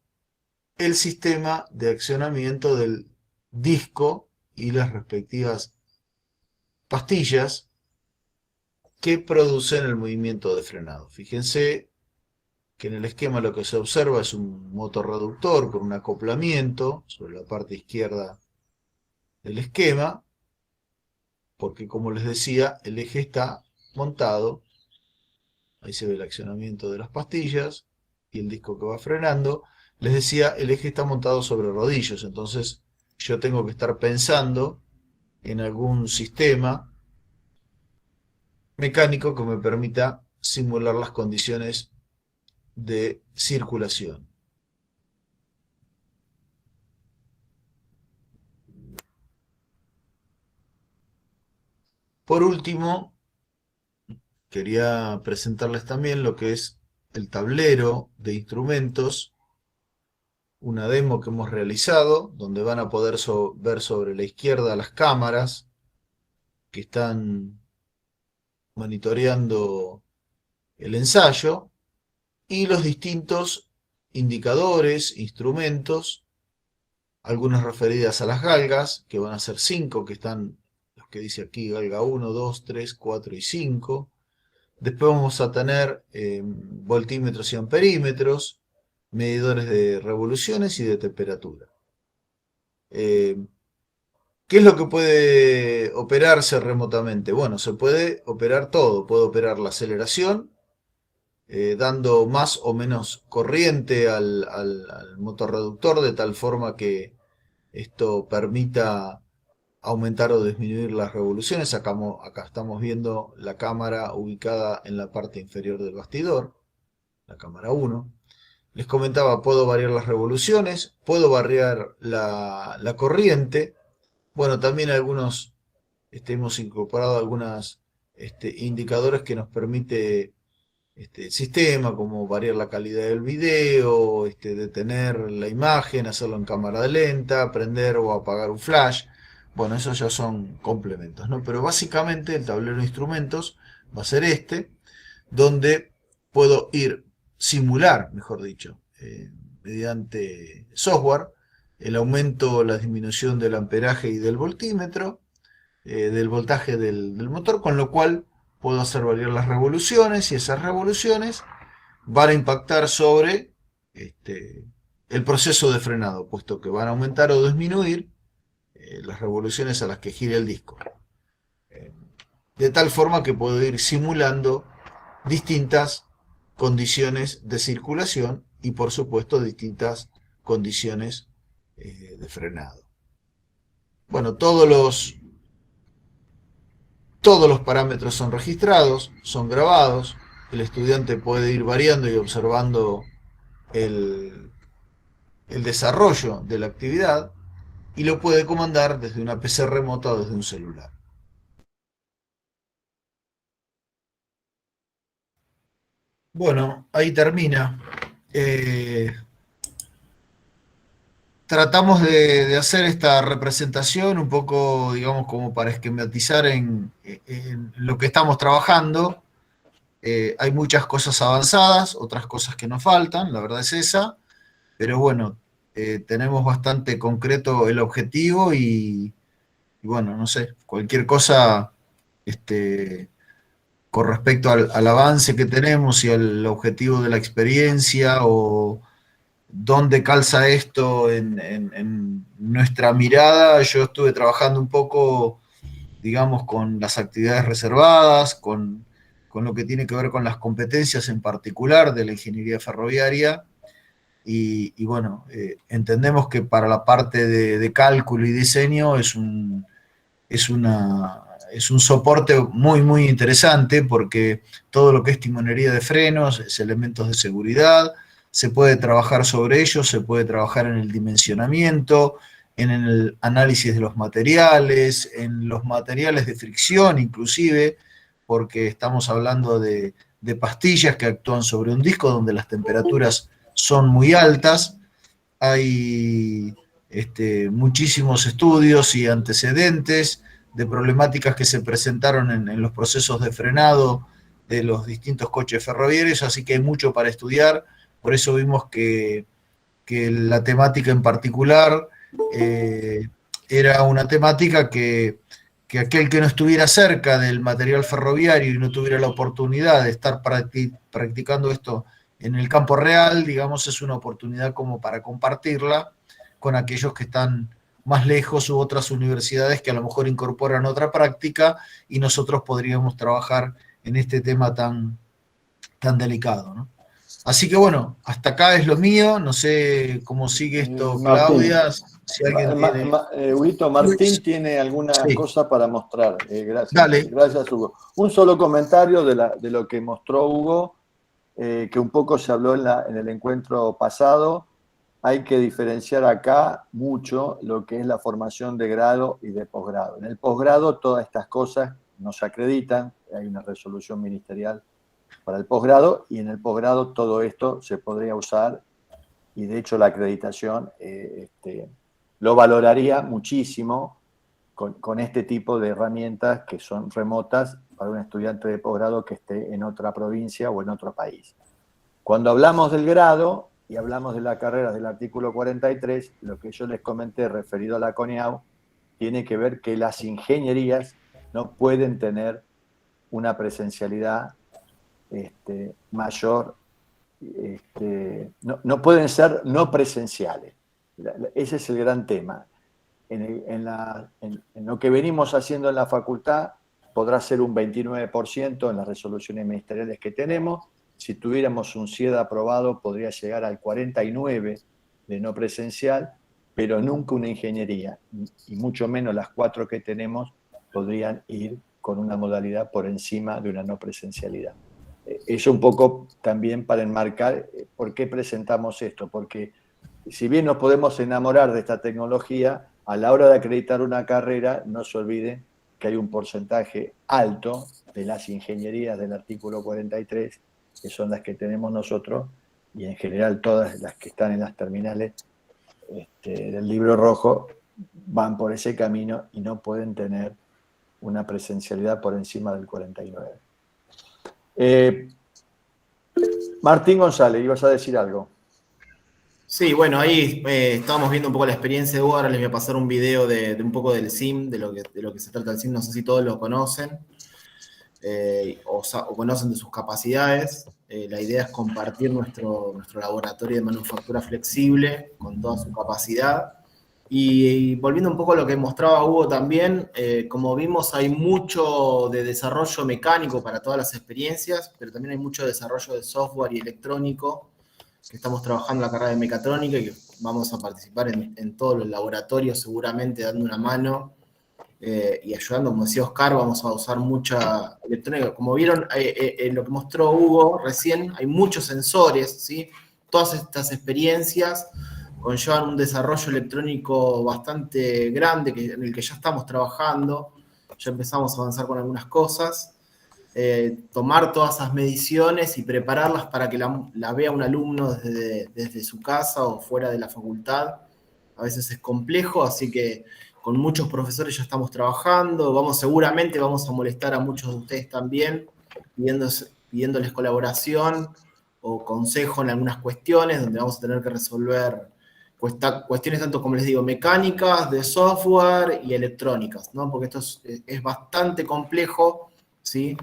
el sistema de accionamiento del disco y las respectivas pastillas que producen el movimiento de frenado. Fíjense que en el esquema lo que se observa es un motorreductor con un acoplamiento sobre la parte izquierda del esquema, porque como les decía, el eje está montado. Ahí se ve el accionamiento de las pastillas y el disco que va frenando. Les decía, el eje está montado sobre rodillos, entonces yo tengo que estar pensando en algún sistema mecánico que me permita simular las condiciones de circulación. Por último, quería presentarles también lo que es el tablero de instrumentos, una demo que hemos realizado, donde van a poder ver sobre la izquierda las cámaras que están monitoreando el ensayo y los distintos indicadores, instrumentos, algunas referidas a las galgas, que van a ser 5, que están, los que dice aquí, galga 1, 2, 3, 4 y 5. Después vamos a tener voltímetros y amperímetros, medidores de revoluciones y de temperatura. Eh, ¿Qué es lo que puede operarse remotamente? Bueno, se puede operar todo. Puede operar la aceleración, dando más o menos corriente al motor reductor, de tal forma que esto permita aumentar o disminuir las revoluciones. Acá estamos viendo la cámara ubicada en la parte inferior del bastidor, la cámara 1. Les comentaba, puedo variar las revoluciones, puedo variar la corriente. Bueno, también hemos incorporado algunos indicadores que nos permite el sistema, como variar la calidad del video, detener la imagen, hacerlo en cámara lenta, prender o apagar un flash. Bueno, esos ya son complementos, ¿no? Pero básicamente el tablero de instrumentos va a ser donde puedo simular, mejor dicho, mediante software, el aumento o la disminución del amperaje y del voltímetro, del voltaje del motor, con lo cual puedo hacer variar las revoluciones y esas revoluciones van a impactar sobre el proceso de frenado, puesto que van a aumentar o disminuir las revoluciones a las que gire el disco. De tal forma que puedo ir simulando distintas condiciones de circulación y por supuesto distintas condiciones de frenado. Bueno, todos los parámetros son registrados, son grabados, el estudiante puede ir variando y observando el desarrollo de la actividad y lo puede comandar desde una PC remota o desde un celular. Bueno, ahí termina. Tratamos de hacer esta representación un poco, digamos, como para esquematizar en lo que estamos trabajando. Hay muchas cosas avanzadas, otras cosas que nos faltan, la verdad es esa, pero bueno, tenemos bastante concreto el objetivo y bueno, no sé, cualquier cosa con respecto al avance que tenemos y al objetivo de la experiencia o dónde calza esto en nuestra mirada. Yo estuve trabajando un poco, digamos, con las actividades reservadas, con lo que tiene que ver con las competencias en particular de la ingeniería ferroviaria. Y bueno, entendemos que para la parte de cálculo y diseño es un soporte muy, muy interesante porque todo lo que es timonería de frenos, es elementos de seguridad, se puede trabajar sobre ellos, se puede trabajar en el dimensionamiento, en el análisis de los materiales, en los materiales de fricción inclusive, porque estamos hablando de pastillas que actúan sobre un disco donde las temperaturas son muy altas. Hay muchísimos estudios y antecedentes de problemáticas que se presentaron en los procesos de frenado de los distintos coches ferroviarios, así que hay mucho para estudiar. Por eso vimos que la temática en particular era una temática que aquel que no estuviera cerca del material ferroviario y no tuviera la oportunidad de estar practicando esto en el campo real, digamos, es una oportunidad como para compartirla con aquellos que están más lejos u otras universidades que a lo mejor incorporan otra práctica y nosotros podríamos trabajar en este tema tan delicado, ¿no? Así que bueno, hasta acá es lo mío, no sé cómo sigue esto, Martín, Claudia, si alguien tiene... Huguito, Martín tiene alguna Sí, cosa para mostrar. Gracias, dale. gracias, Hugo. Un solo comentario de lo que mostró Hugo, que un poco se habló en el encuentro pasado. Hay que diferenciar acá mucho lo que es la formación de grado y de posgrado. En el posgrado todas estas cosas no se acreditan, hay una resolución ministerial para el posgrado, y en el posgrado todo esto se podría usar, y de hecho la acreditación lo valoraría muchísimo con este tipo de herramientas que son remotas para un estudiante de posgrado que esté en otra provincia o en otro país. Cuando hablamos del grado y hablamos de la carrera del artículo 43, lo que yo les comenté referido a la CONIAU tiene que ver que las ingenierías no pueden tener una presencialidad mayor, no pueden ser no presenciales. Ese es el gran tema. En lo que venimos haciendo en la facultad podrá ser un 29% en las resoluciones ministeriales que tenemos. Si tuviéramos un CIED aprobado podría llegar al 49% de no presencial, pero nunca una ingeniería, y mucho menos las 4 que tenemos, podrían ir con una modalidad por encima de una no presencialidad. Eso un poco también para enmarcar por qué presentamos esto, porque si bien nos podemos enamorar de esta tecnología, a la hora de acreditar una carrera, no se olviden que hay un porcentaje alto de las ingenierías del artículo 43, que son las que tenemos nosotros, y en general todas las que están en las terminales del libro rojo, van por ese camino y no pueden tener una presencialidad por encima del 49. Martín González, ibas a decir algo. Sí, bueno, ahí estábamos viendo un poco la experiencia de Hugo. Ahora les voy a pasar un video de un poco del SIM, de lo que se trata el SIM. No sé si todos lo conocen o conocen de sus capacidades. La idea es compartir nuestro laboratorio de manufactura flexible con toda su capacidad. Y volviendo un poco a lo que mostraba Hugo también, como vimos, hay mucho de desarrollo mecánico para todas las experiencias, pero también hay mucho desarrollo de software y electrónico, que estamos trabajando en la carrera de mecatrónica y que vamos a participar en todos los laboratorios, seguramente dando una mano y ayudando. Como decía Oscar, vamos a usar mucha electrónica. Como vieron en lo que mostró Hugo recién, hay muchos sensores, ¿sí? Todas estas experiencias conllevan un desarrollo electrónico bastante grande en el que ya estamos trabajando, ya empezamos a avanzar con algunas cosas. Tomar todas esas mediciones y prepararlas para que la vea un alumno desde su casa o fuera de la facultad. A veces es complejo, así que con muchos profesores ya estamos trabajando. Seguramente vamos a molestar a muchos de ustedes también, pidiéndoles colaboración o consejo en algunas cuestiones, donde vamos a tener que resolver cuestiones tanto, como les digo, mecánicas, de software y electrónicas, ¿no? Porque esto es bastante complejo, ¿sí?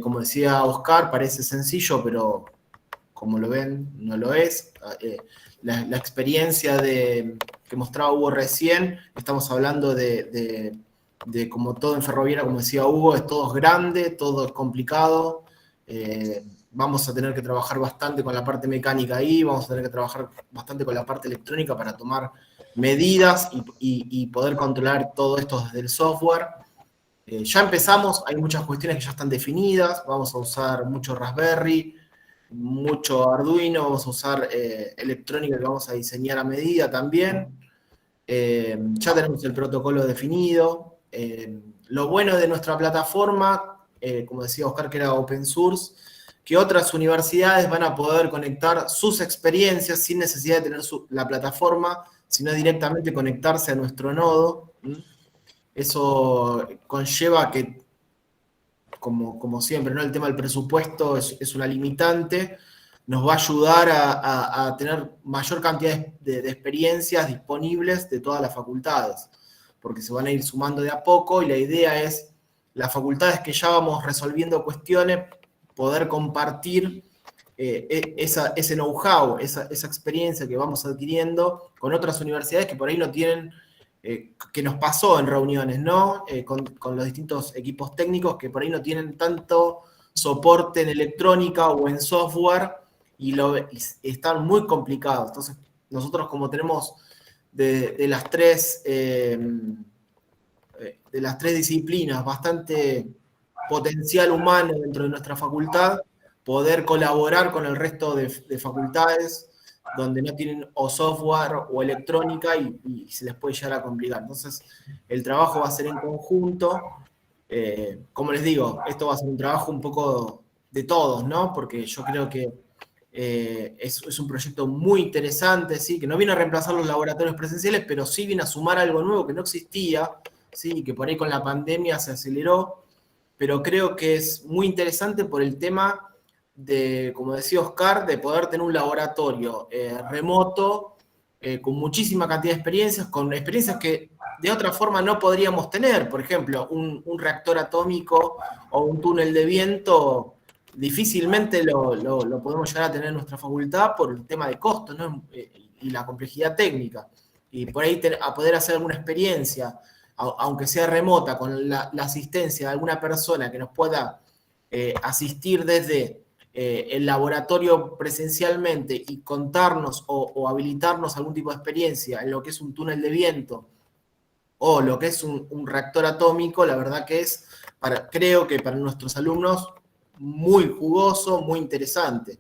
Como decía Oscar, parece sencillo, pero como lo ven, no lo es. La experiencia que mostraba Hugo recién, estamos hablando de como todo en ferroviaria, como decía Hugo, todo es grande, todo es complicado. Vamos a tener que trabajar bastante con la parte mecánica ahí, vamos a tener que trabajar bastante con la parte electrónica para tomar medidas y poder controlar todo esto desde el software. Ya empezamos, hay muchas cuestiones que ya están definidas, vamos a usar mucho Raspberry, mucho Arduino, vamos a usar electrónica que vamos a diseñar a medida también. Ya tenemos el protocolo definido. Lo bueno de nuestra plataforma, como decía Oscar, que era open source, que otras universidades van a poder conectar sus experiencias sin necesidad de tener la plataforma, sino directamente conectarse a nuestro nodo. Eso conlleva que, como siempre, ¿no? El tema del presupuesto es una limitante, nos va a ayudar a tener mayor cantidad de experiencias disponibles de todas las facultades, porque se van a ir sumando de a poco y la idea es, las facultades que ya vamos resolviendo cuestiones, poder compartir ese know-how, esa experiencia que vamos adquiriendo con otras universidades que por ahí no tienen, que nos pasó en reuniones, ¿no? Con los distintos equipos técnicos que por ahí no tienen tanto soporte en electrónica o en software y están muy complicados. Entonces, nosotros como tenemos de las tres disciplinas bastante potencial humano dentro de nuestra facultad, poder colaborar con el resto de facultades donde no tienen o software o electrónica y se les puede llegar a complicar. Entonces, el trabajo va a ser en conjunto. Como les digo, esto va a ser un trabajo un poco de todos, ¿no? Porque yo creo que es un proyecto muy interesante, ¿sí? Que no viene a reemplazar los laboratorios presenciales, pero sí viene a sumar algo nuevo que no existía, ¿sí? Que por ahí con la pandemia se aceleró, pero creo que es muy interesante por el tema de, como decía Oscar, de poder tener un laboratorio remoto con muchísima cantidad de experiencias, con experiencias que de otra forma no podríamos tener. Por ejemplo, un reactor atómico o un túnel de viento difícilmente lo podemos llegar a tener en nuestra facultad por el tema de costos, ¿no? Y la complejidad técnica. Y por ahí a poder hacer alguna experiencia, aunque sea remota, con la asistencia de alguna persona que nos pueda asistir desde el laboratorio presencialmente y contarnos o habilitarnos algún tipo de experiencia en lo que es un túnel de viento o lo que es un reactor atómico, la verdad que es, creo que para nuestros alumnos, muy jugoso, muy interesante.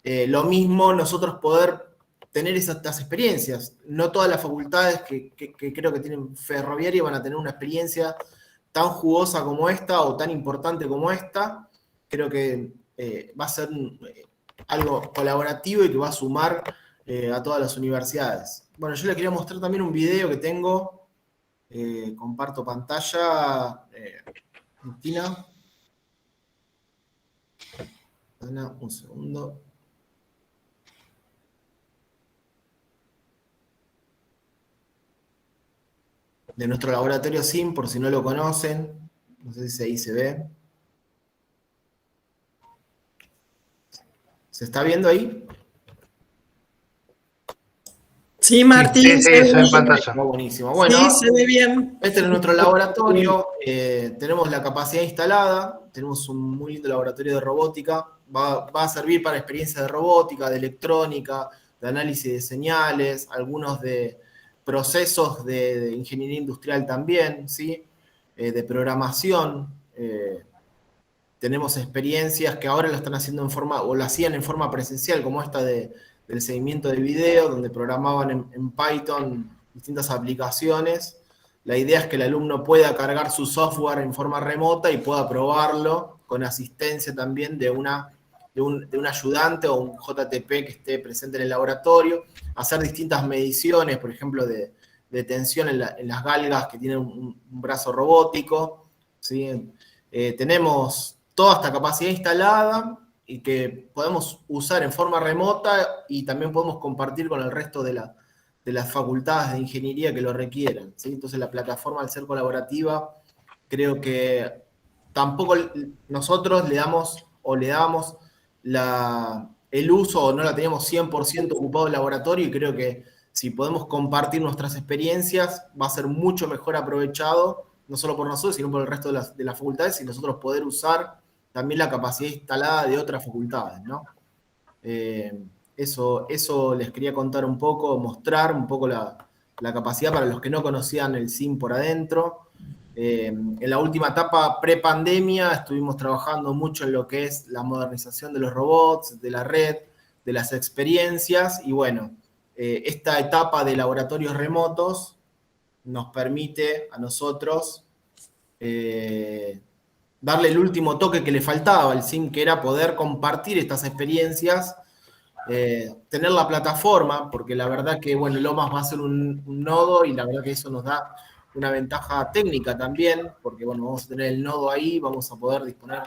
Lo mismo nosotros poder tener estas experiencias. No todas las facultades que creo que tienen ferroviaria van a tener una experiencia tan jugosa como esta o tan importante como esta. Creo que va a ser algo colaborativo y que va a sumar a todas las universidades. Bueno, yo les quería mostrar también un video que tengo. Comparto pantalla. Cristina. Ana, un segundo. De nuestro laboratorio SIM, por si no lo conocen. No sé si ahí se ve. ¿Se está viendo ahí? Sí, Martín. Sí, se ve en pantalla. Buenísimo. Bueno, sí, se ve bien. este es nuestro laboratorio. Tenemos la capacidad instalada. Tenemos un muy lindo laboratorio de robótica. Va a servir para experiencias de robótica, de electrónica, de análisis de señales, algunos de procesos de ingeniería industrial también, ¿sí? De programación. Tenemos experiencias que ahora lo están haciendo en forma, o lo hacían en forma presencial, como esta del seguimiento de video, donde programaban en Python distintas aplicaciones. La idea es que el alumno pueda cargar su software en forma remota y pueda probarlo con asistencia también de un ayudante o un JTP que esté presente en el laboratorio, hacer distintas mediciones, por ejemplo, de tensión en las galgas que tienen un brazo robótico, ¿sí? Tenemos toda esta capacidad instalada y que podemos usar en forma remota y también podemos compartir con el resto de las facultades de ingeniería que lo requieran, ¿sí? Entonces la plataforma, al ser colaborativa, creo que tampoco nosotros le dábamos el uso, o no la teníamos 100% ocupado el laboratorio, y creo que si podemos compartir nuestras experiencias va a ser mucho mejor aprovechado, no solo por nosotros, sino por el resto de las facultades, y nosotros poder usar también la capacidad instalada de otras facultades, ¿no? Eso les quería contar un poco, mostrar un poco la capacidad para los que no conocían el SIM por adentro. En la última etapa pre-pandemia estuvimos trabajando mucho en lo que es la modernización de los robots, de la red, de las experiencias, y bueno, esta etapa de laboratorios remotos nos permite a nosotros darle el último toque que le faltaba al SIM, que era poder compartir estas experiencias, tener la plataforma, porque la verdad que, bueno, Lomas va a ser un nodo, y la verdad que eso nos da una ventaja técnica también, porque, bueno, vamos a tener el nodo ahí, vamos a poder disponer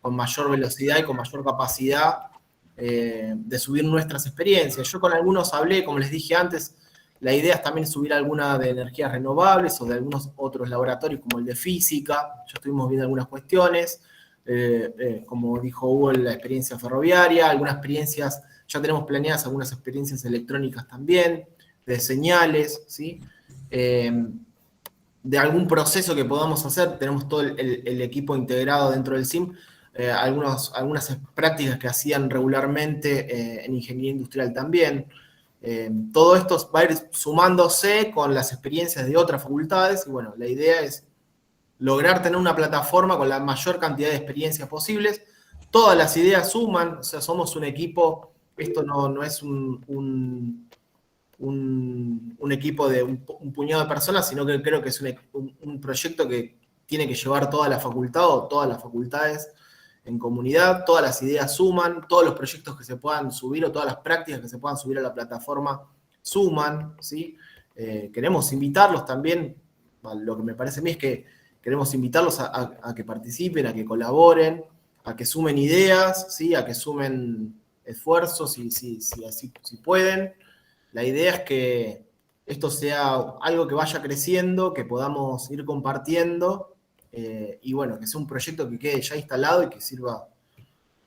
con mayor velocidad y con mayor capacidad de subir nuestras experiencias. Yo con algunos hablé, como les dije antes, la idea es también subir alguna de energías renovables o de algunos otros laboratorios como el de física. Ya estuvimos viendo algunas cuestiones, como dijo Hugo, la experiencia ferroviaria, algunas experiencias, ya tenemos planeadas algunas experiencias electrónicas también, de señales, ¿sí? De algún proceso que podamos hacer, tenemos todo el equipo integrado dentro del SIM, algunas prácticas que hacían regularmente en ingeniería industrial también. Todo esto va a ir sumándose con las experiencias de otras facultades, y bueno, la idea es lograr tener una plataforma con la mayor cantidad de experiencias posibles. Todas las ideas suman, o sea, somos un equipo, esto no es un equipo de un puñado de personas, sino que creo que es un proyecto que tiene que llevar toda la facultad o todas las facultades en comunidad. Todas las ideas suman, todos los proyectos que se puedan subir o todas las prácticas que se puedan subir a la plataforma suman, ¿sí? Queremos invitarlos también, lo que me parece a mí es que queremos invitarlos a que participen, a que colaboren, a que sumen ideas, ¿sí? A que sumen esfuerzos si pueden. La idea es que esto sea algo que vaya creciendo, que podamos ir compartiendo, y bueno, que sea un proyecto que quede ya instalado y que sirva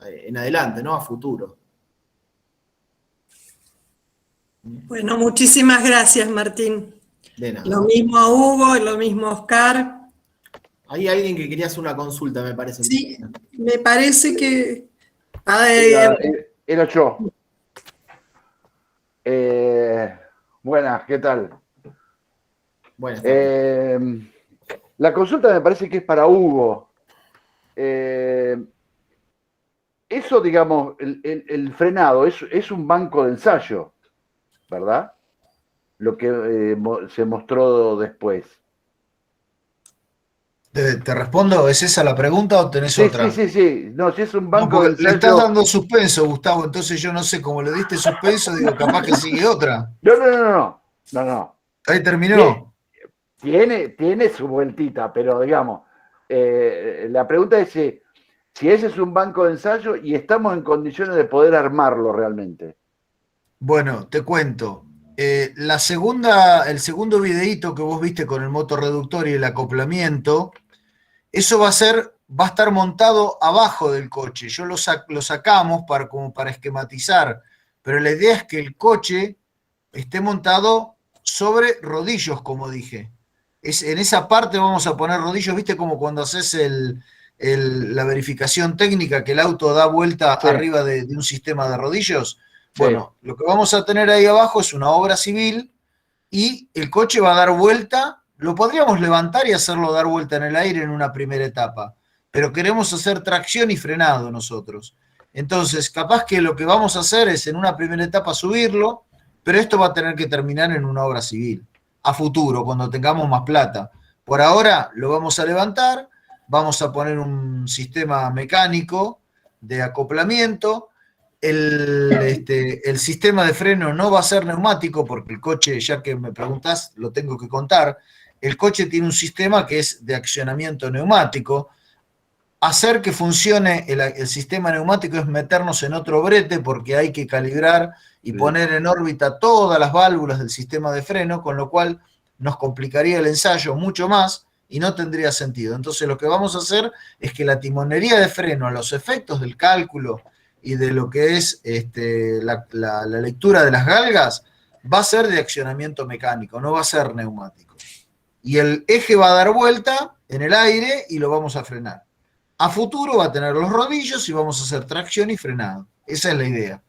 en adelante, ¿no? A futuro. Bueno, muchísimas gracias, Martín. De nada. Lo mismo a Hugo, lo mismo a Oscar. Hay alguien que quería hacer una consulta, me parece. Sí, me parece que... Era yo. Buenas, ¿qué tal? Buenas tardes. La consulta me parece que es para Hugo. Eso, digamos, el frenado es un banco de ensayo, ¿verdad? Lo que se mostró después. ¿Te respondo? ¿Es esa la pregunta o tenés otra? Sí. No, si es un No, banco de porque le ensayo... estás dando suspenso, Gustavo, entonces yo no sé, como le diste suspenso, digo, capaz que sigue otra. No. Ahí terminó. Tiene su vueltita, pero digamos, la pregunta es si ese es un banco de ensayo y estamos en condiciones de poder armarlo realmente. Bueno, te cuento. El segundo videíto que vos viste con el motorreductor y el acoplamiento, eso va a estar montado abajo del coche. Lo sacamos como para esquematizar, pero la idea es que el coche esté montado sobre rodillos, como dije. En esa parte vamos a poner rodillos, ¿viste? Como cuando haces la verificación técnica, que el auto da vuelta Sí. arriba de un sistema de rodillos. Sí. Bueno, lo que vamos a tener ahí abajo es una obra civil y el coche va a dar vuelta. Lo podríamos levantar y hacerlo dar vuelta en el aire en una primera etapa, pero queremos hacer tracción y frenado nosotros. Entonces, capaz que lo que vamos a hacer es en una primera etapa subirlo, pero esto va a tener que terminar en una obra civil, a futuro, cuando tengamos más plata. Por ahora lo vamos a levantar, vamos a poner un sistema mecánico de acoplamiento. El sistema de freno no va a ser neumático, porque el coche, ya que me preguntás, lo tengo que contar. El coche tiene un sistema que es de accionamiento neumático. Hacer que funcione el sistema neumático es meternos en otro brete, porque hay que calibrar y poner en órbita todas las válvulas del sistema de freno, con lo cual nos complicaría el ensayo mucho más y no tendría sentido. Entonces lo que vamos a hacer es que la timonería de freno, a los efectos del cálculo y de lo que es la lectura de las galgas, va a ser de accionamiento mecánico, no va a ser neumático. Y el eje va a dar vuelta en el aire y lo vamos a frenar. A futuro va a tener los rodillos y vamos a hacer tracción y frenado. Esa es la idea.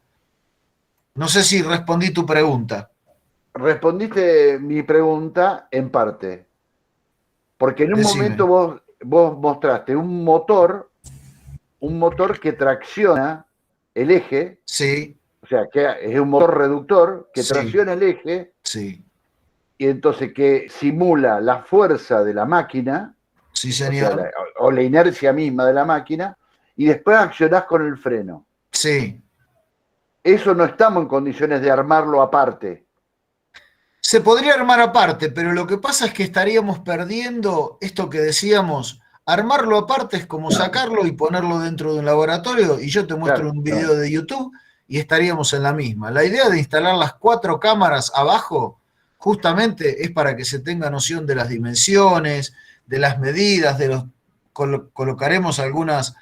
No sé si respondí tu pregunta. Respondiste mi pregunta en parte. Porque en un Decime. momento vos mostraste un motor que tracciona el eje. Sí. O sea, que es un motor reductor que Sí. tracciona el eje. Sí. Y entonces que simula la fuerza de la máquina. Sí, señor. O la inercia misma de la máquina, y después accionás con el freno. Sí. Eso no estamos en condiciones de armarlo aparte. Se podría armar aparte, pero lo que pasa es que estaríamos perdiendo esto que decíamos. Armarlo aparte es como sacarlo y ponerlo dentro de un laboratorio, y yo te muestro Claro, un video de YouTube y estaríamos en la misma. La idea de instalar las 4 cámaras abajo justamente es para que se tenga noción de las dimensiones, de las medidas, colocaremos algunos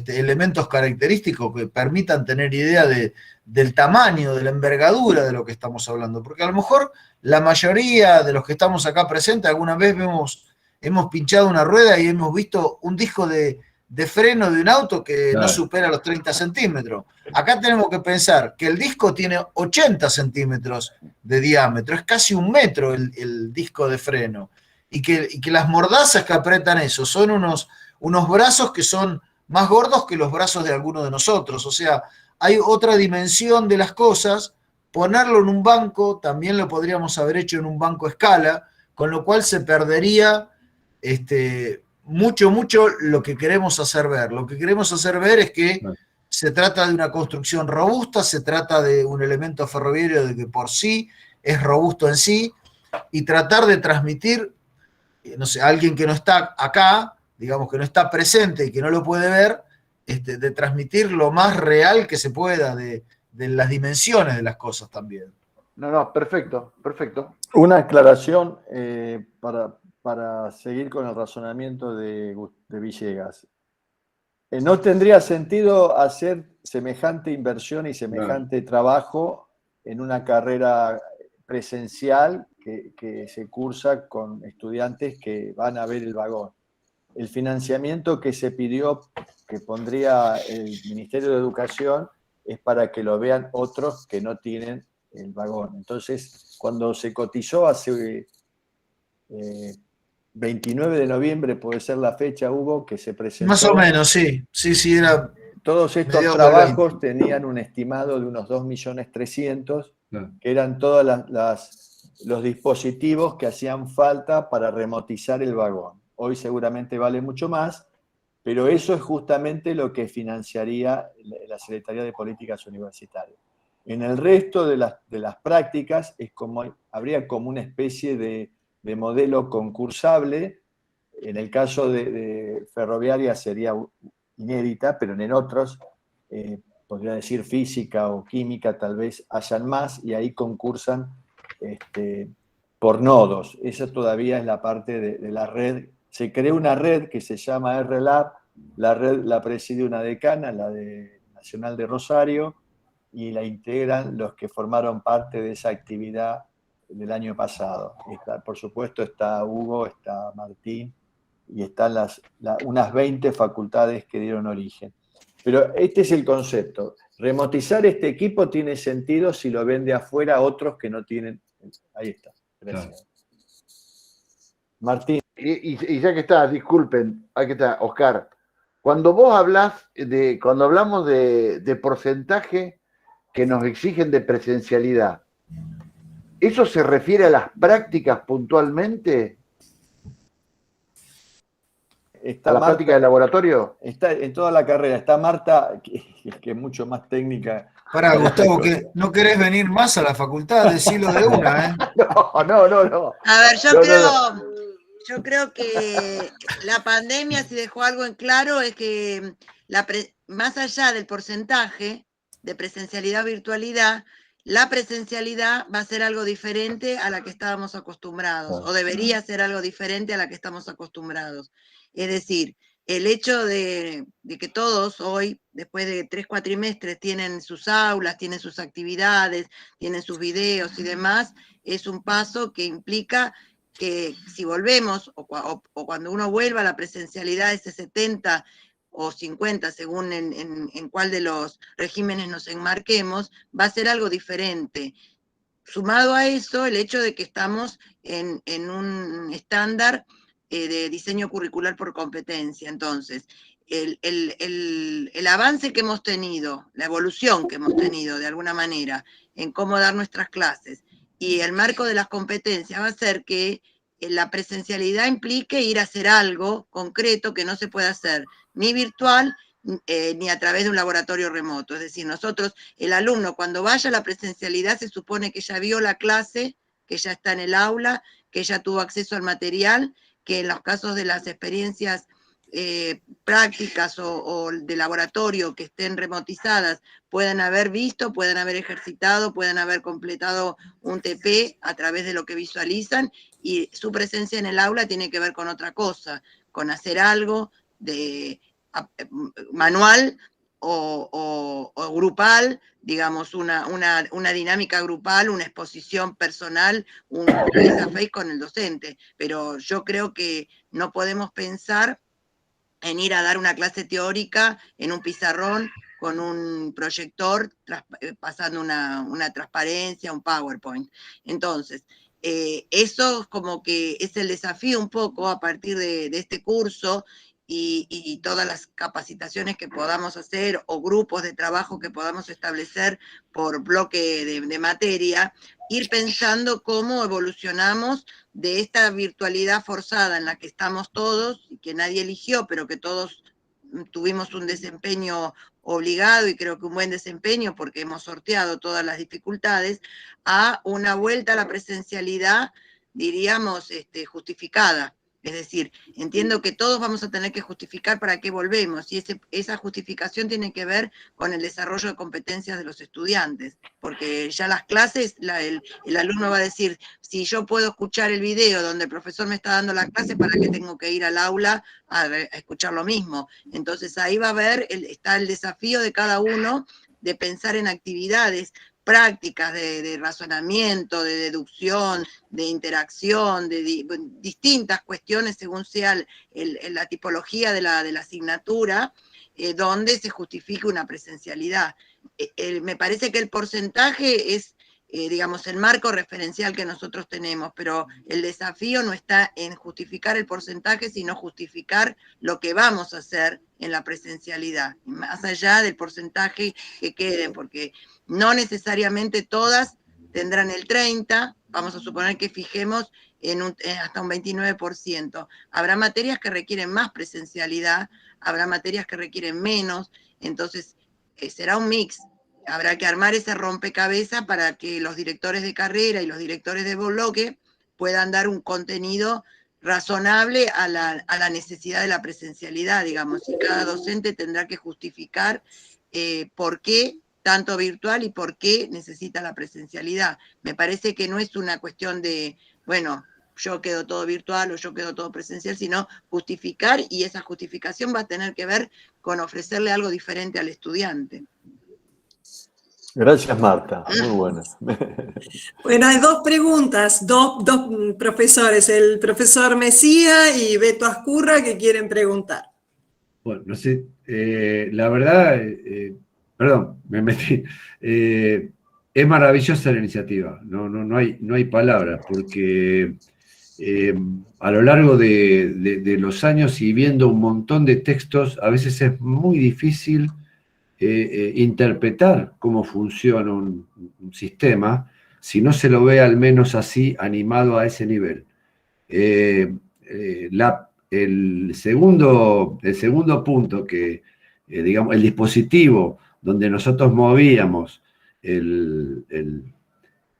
elementos característicos que permitan tener idea del tamaño, de la envergadura de lo que estamos hablando. Porque a lo mejor la mayoría de los que estamos acá presentes alguna vez hemos pinchado una rueda y hemos visto un disco de freno de un auto que no supera los 30 centímetros. Acá tenemos que pensar que el disco tiene 80 centímetros de diámetro, es casi 1 metro el disco de freno. Y que las mordazas que apretan eso son unos brazos que son más gordos que los brazos de alguno de nosotros. O sea, hay otra dimensión de las cosas. Ponerlo en un banco, también lo podríamos haber hecho en un banco a escala, con lo cual se perdería mucho lo que queremos hacer ver. Lo que queremos hacer ver es que se trata de una construcción robusta, se trata de un elemento ferroviario de que por sí es robusto en sí, y tratar de transmitir, no sé, a alguien que no está acá, digamos que no está presente y que no lo puede ver, de transmitir lo más real que se pueda de las dimensiones de las cosas también. No, perfecto. Una aclaración para seguir con el razonamiento de Villegas. No tendría sentido hacer semejante inversión y semejante trabajo en una carrera presencial que se cursa con estudiantes que van a ver el vagón. El financiamiento que se pidió, que pondría el Ministerio de Educación, es para que lo vean otros que no tienen el vagón. Entonces, cuando se cotizó hace 29 de noviembre, puede ser la fecha, Hugo, que se presentó. Más o menos, sí. Sí, era. Todos estos mediados del trabajos tenían un estimado de unos 2.300.000, que eran todos los dispositivos que hacían falta para remotizar el vagón. Hoy seguramente vale mucho más, pero eso es justamente lo que financiaría la Secretaría de Políticas Universitarias. En el resto de las prácticas habría como una especie de modelo concursable. En el caso de ferroviaria sería inédita, pero en otros, podría decir física o química, tal vez hayan más, y ahí concursan por nodos. Esa todavía es la parte de la red. Se creó una red que se llama RLab, la red la preside una decana, la Nacional de Rosario, y la integran los que formaron parte de esa actividad del año pasado. Por supuesto está Hugo, está Martín, y están unas 20 facultades que dieron origen. Pero este es el concepto. Remotizar este equipo tiene sentido si lo ven de afuera otros que no tienen. Ahí está. Gracias. Claro. Martín. Y ya que está, disculpen, aquí está, Oscar. Cuando vos cuando hablamos de porcentaje que nos exigen de presencialidad, ¿eso se refiere a las prácticas puntualmente? Está ¿A la Marta, práctica de laboratorio? Está en toda la carrera. Está Marta, que es mucho más técnica. Pará, Gustavo, que no querés venir más a la facultad, decilo de una, ¿eh? No. A ver, yo creo que la pandemia, si dejó algo en claro, es que más allá del porcentaje de presencialidad o virtualidad, la presencialidad va a ser algo diferente a la que estábamos acostumbrados, o debería ser algo diferente a la que estamos acostumbrados. Es decir, el hecho de que todos hoy, después de 3 cuatrimestres, tienen sus aulas, tienen sus actividades, tienen sus videos y demás, es un paso que implica que si volvemos, o cuando uno vuelva a la presencialidad, ese 70 o 50, según en cuál de los regímenes nos enmarquemos, va a ser algo diferente. Sumado a eso, el hecho de que estamos en un estándar de diseño curricular por competencia. Entonces, el avance que hemos tenido, la evolución que hemos tenido de alguna manera en cómo dar nuestras clases y el marco de las competencias va a hacer que la presencialidad implique ir a hacer algo concreto que no se puede hacer ni virtual ni a través de un laboratorio remoto. Es decir, nosotros, el alumno cuando vaya a la presencialidad se supone que ya vio la clase, que ya está en el aula, que ya tuvo acceso al material, que en los casos de las experiencias prácticas o de laboratorio que estén remotizadas puedan haber visto, puedan haber ejercitado, puedan haber completado un TP a través de lo que visualizan, y su presencia en el aula tiene que ver con otra cosa, con hacer algo de manual o grupal, digamos, una dinámica grupal, una exposición personal, un face a face con el docente. Pero yo creo que no podemos pensar en ir a dar una clase teórica en un pizarrón con un proyector pasando una transparencia, un PowerPoint. Entonces, eso como que es el desafío un poco a partir de este curso y todas las capacitaciones que podamos hacer o grupos de trabajo que podamos establecer por bloque de materia, ir pensando cómo evolucionamos de esta virtualidad forzada en la que estamos todos, y que nadie eligió, pero que todos tuvimos un desempeño obligado y creo que un buen desempeño porque hemos sorteado todas las dificultades, a una vuelta a la presencialidad, diríamos, justificada. Es decir, entiendo que todos vamos a tener que justificar para qué volvemos, y esa justificación tiene que ver con el desarrollo de competencias de los estudiantes, porque ya las clases, el alumno va a decir, si yo puedo escuchar el video donde el profesor me está dando la clase, ¿para qué tengo que ir al aula a escuchar lo mismo? Entonces ahí va a haber, está el desafío de cada uno de pensar en actividades prácticas de razonamiento, de deducción, de interacción, de distintas cuestiones según sea la tipología de la asignatura, donde se justifique una presencialidad. Me parece que el porcentaje es, digamos, el marco referencial que nosotros tenemos, pero el desafío no está en justificar el porcentaje, sino justificar lo que vamos a hacer en la presencialidad, más allá del porcentaje que queden, porque no necesariamente todas tendrán el 30%, vamos a suponer que fijemos hasta un 29%. Habrá materias que requieren más presencialidad, habrá materias que requieren menos, entonces será un mix. Habrá que armar ese rompecabezas para que los directores de carrera y los directores de bloque puedan dar un contenido razonable a la necesidad de la presencialidad, digamos, y cada docente tendrá que justificar por qué tanto virtual y por qué necesita la presencialidad. Me parece que no es una cuestión de, bueno, yo quedo todo virtual o yo quedo todo presencial, sino justificar, y esa justificación va a tener que ver con ofrecerle algo diferente al estudiante. Gracias, Marta. Muy buenas. Bueno, hay dos preguntas, dos profesores, el profesor Mesía y Beto Ascurra, que quieren preguntar. Bueno, no sé, la verdad, perdón, me metí. Es maravillosa la iniciativa, no hay palabras, porque a lo largo de los años y viendo un montón de textos, a veces es muy difícil interpretar cómo funciona un sistema si no se lo ve al menos así, animado a ese nivel. El segundo punto, que digamos, el dispositivo donde nosotros movíamos el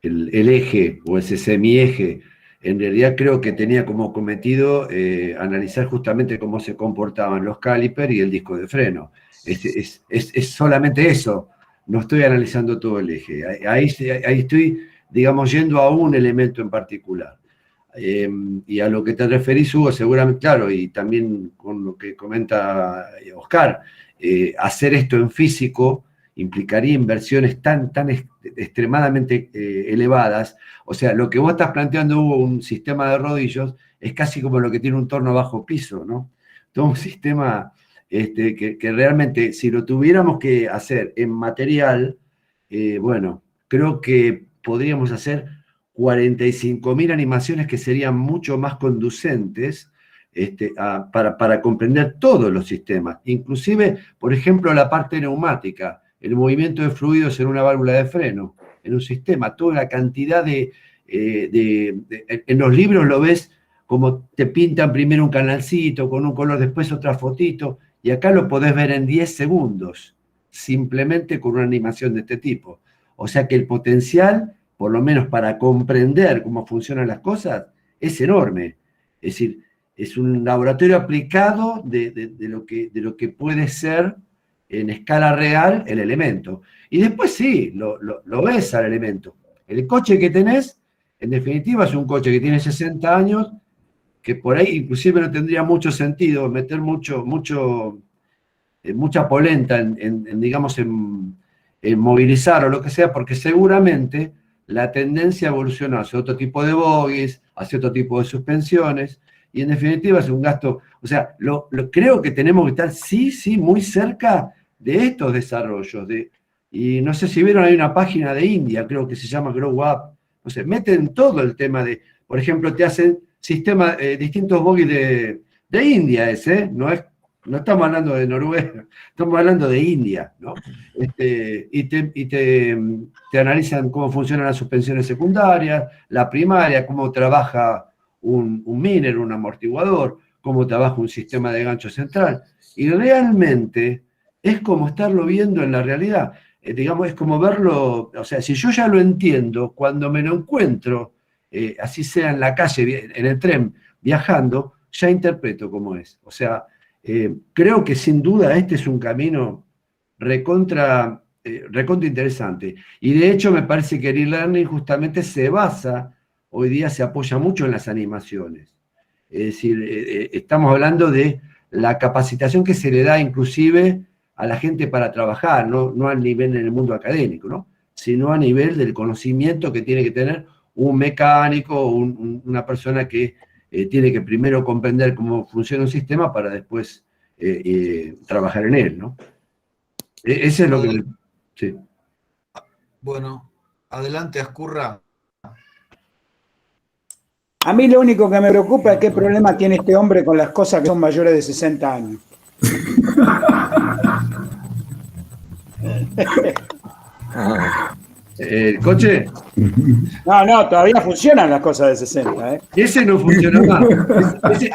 eje o ese semieje, en realidad creo que tenía como cometido analizar justamente cómo se comportaban los calipers y el disco de freno. Es solamente eso, no estoy analizando todo el eje. Ahí estoy, digamos, yendo a un elemento en particular. Y a lo que te referís, Hugo, seguramente, claro, y también con lo que comenta Oscar, hacer esto en físico implicaría inversiones tan extremadamente elevadas. O sea, lo que vos estás planteando, Hugo, un sistema de rodillos, es casi como lo que tiene un torno bajo piso, ¿no? Todo un sistema que realmente, si lo tuviéramos que hacer en material, bueno, creo que podríamos hacer 45.000 animaciones que serían mucho más conducentes para comprender todos los sistemas, inclusive, por ejemplo, la parte neumática, el movimiento de fluidos en una válvula de freno, en un sistema, toda la cantidad en los libros lo ves como te pintan primero un canalcito con un color, después otra fotito, y acá lo podés ver en 10 segundos, simplemente con una animación de este tipo. O sea que el potencial, por lo menos para comprender cómo funcionan las cosas, es enorme. Es decir, es un laboratorio aplicado de lo que puede ser en escala real el elemento. Y después sí, lo ves al elemento. El coche que tenés, en definitiva, es un coche que tiene 60 años, que por ahí inclusive no tendría mucho sentido meter mucha polenta digamos, en movilizar o lo que sea, porque seguramente la tendencia evolucionó hacia otro tipo de bogies, hacia otro tipo de suspensiones, y en definitiva es un gasto. O sea, creo que tenemos que estar sí, muy cerca de estos desarrollos. Y no sé si vieron, hay una página de India, creo que se llama Grow Up. No sé, meten todo el tema de, por ejemplo, te hacen sistemas, distintos bogies de India, no estamos hablando de Noruega, estamos hablando de India, ¿no? Y te analizan cómo funcionan las suspensiones secundarias, la primaria, cómo trabaja un miner, un amortiguador, cómo trabaja un sistema de gancho central. Y realmente es como estarlo viendo en la realidad. Digamos, es como verlo, o sea, si yo ya lo entiendo, cuando me lo encuentro, así sea en la calle, en el tren, viajando, ya interpreto cómo es. O sea, creo que sin duda este es un camino recontra interesante. Y de hecho me parece que el e-learning justamente se basa, hoy día se apoya mucho en las animaciones. Es decir, estamos hablando de la capacitación que se le da inclusive a la gente para trabajar, no al nivel en el mundo académico, ¿no? Sino a nivel del conocimiento que tiene que tener un mecánico o una persona que tiene que primero comprender cómo funciona un sistema para después trabajar en él, ¿no? Ese es lo que... Sí. Bueno, adelante, Ascurra. A mí lo único que me preocupa es qué problema tiene este hombre con las cosas que son mayores de 60 años. ¿El coche? No, todavía funcionan las cosas de 60, ¿eh? Ese no funciona más.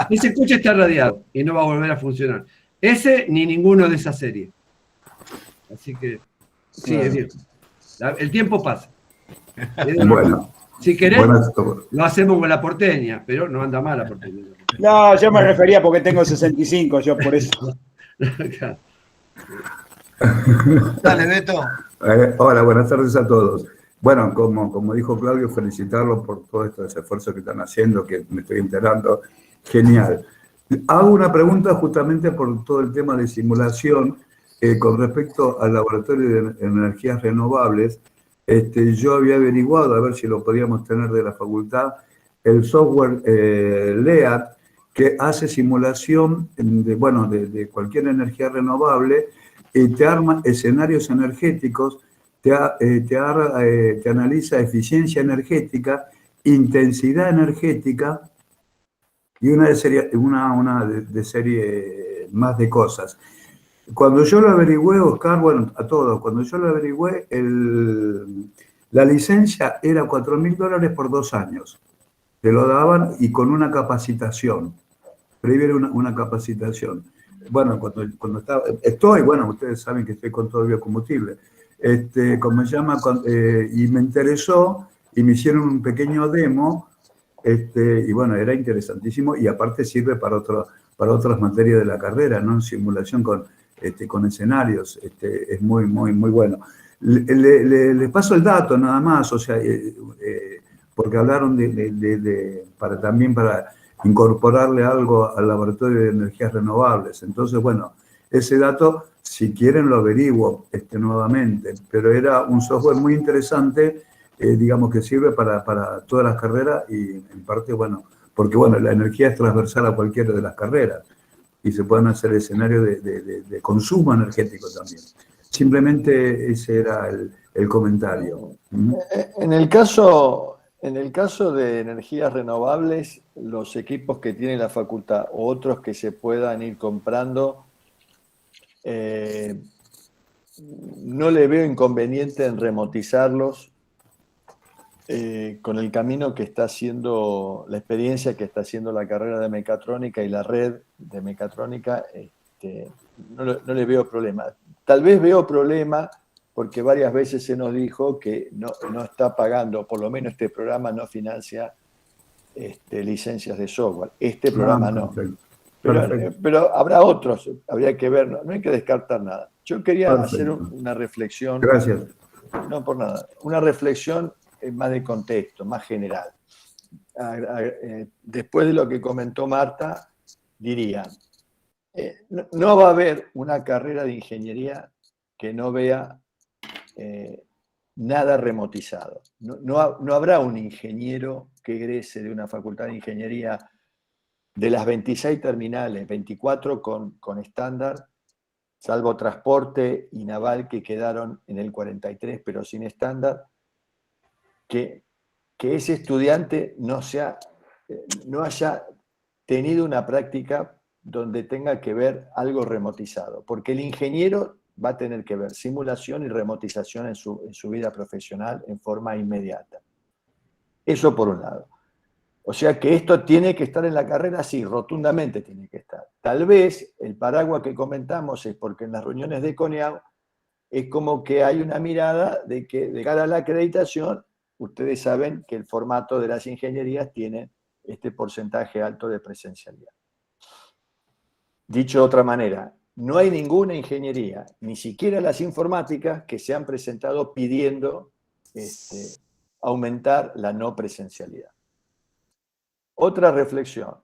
Ese coche está radiado y no va a volver a funcionar. Ese ni ninguno de esa serie. Así que, sí, es bien. El tiempo pasa. Bueno. Si querés, lo hacemos con la porteña, pero no anda mal la porteña. No, yo me refería porque tengo 65, yo por eso. Dale, Beto. Hola, buenas tardes a todos. Bueno, como dijo Claudio, felicitarlos por todos estos esfuerzos que están haciendo, que me estoy enterando. Genial. Hago una pregunta justamente por todo el tema de simulación con respecto al laboratorio de energías renovables. Yo había averiguado, a ver si lo podíamos tener de la facultad, el software LEAD, que hace simulación de cualquier energía renovable y te arma escenarios energéticos, te analiza eficiencia energética, intensidad energética y una de serie más de cosas. Cuando yo lo averigüé, Oscar, bueno, a todos, cuando yo lo averigüé, la licencia era $4.000 por 2 años. Te lo daban y con una capacitación. Previa una capacitación. Bueno, cuando bueno, ustedes saben que estoy con todo el biocombustible. Como se llama, y me interesó y me hicieron un pequeño demo, y bueno, era interesantísimo y aparte sirve para otras materias de la carrera, ¿no? En simulación con escenarios, es muy bueno. Les paso el dato nada más, o sea, porque hablaron también para incorporarle algo al laboratorio de energías renovables. Entonces, bueno, ese dato, si quieren, lo averiguo nuevamente, pero era un software muy interesante, digamos que sirve para todas las carreras y en parte, bueno, porque bueno, la energía es transversal a cualquiera de las carreras y se pueden hacer escenarios de consumo energético también. Simplemente ese era el comentario. En el caso de energías renovables, los equipos que tiene la facultad o otros que se puedan ir comprando, no le veo inconveniente en remotizarlos con el camino que está haciendo, la experiencia que está haciendo la carrera de mecatrónica y la red de mecatrónica, no le veo problema. Tal vez veo problema porque varias veces se nos dijo que no está pagando, por lo menos este programa no financia licencias de software. Este programa no. Pero habrá otros, habría que ver, no hay que descartar nada. Yo quería hacer una reflexión. Gracias. No por nada, una reflexión más de contexto, más general. Después de lo que comentó Marta, diría, no va a haber una carrera de ingeniería que no vea nada remotizado. No habrá un ingeniero que egrese de una facultad de ingeniería de las 26 terminales, 24 con estándar, salvo transporte y naval que quedaron en el 43, pero sin estándar, que ese estudiante no haya tenido una práctica donde tenga que ver algo remotizado, porque el ingeniero va a tener que ver simulación y remotización en su vida profesional en forma inmediata. Eso por un lado. O sea que esto tiene que estar en la carrera, sí, rotundamente tiene que estar. Tal vez el paraguas que comentamos es porque en las reuniones de CONEAU es como que hay una mirada de que de cara a la acreditación, ustedes saben que el formato de las ingenierías tiene este porcentaje alto de presencialidad. Dicho de otra manera, no hay ninguna ingeniería, ni siquiera las informáticas, que se han presentado pidiendo aumentar la no presencialidad. Otra reflexión.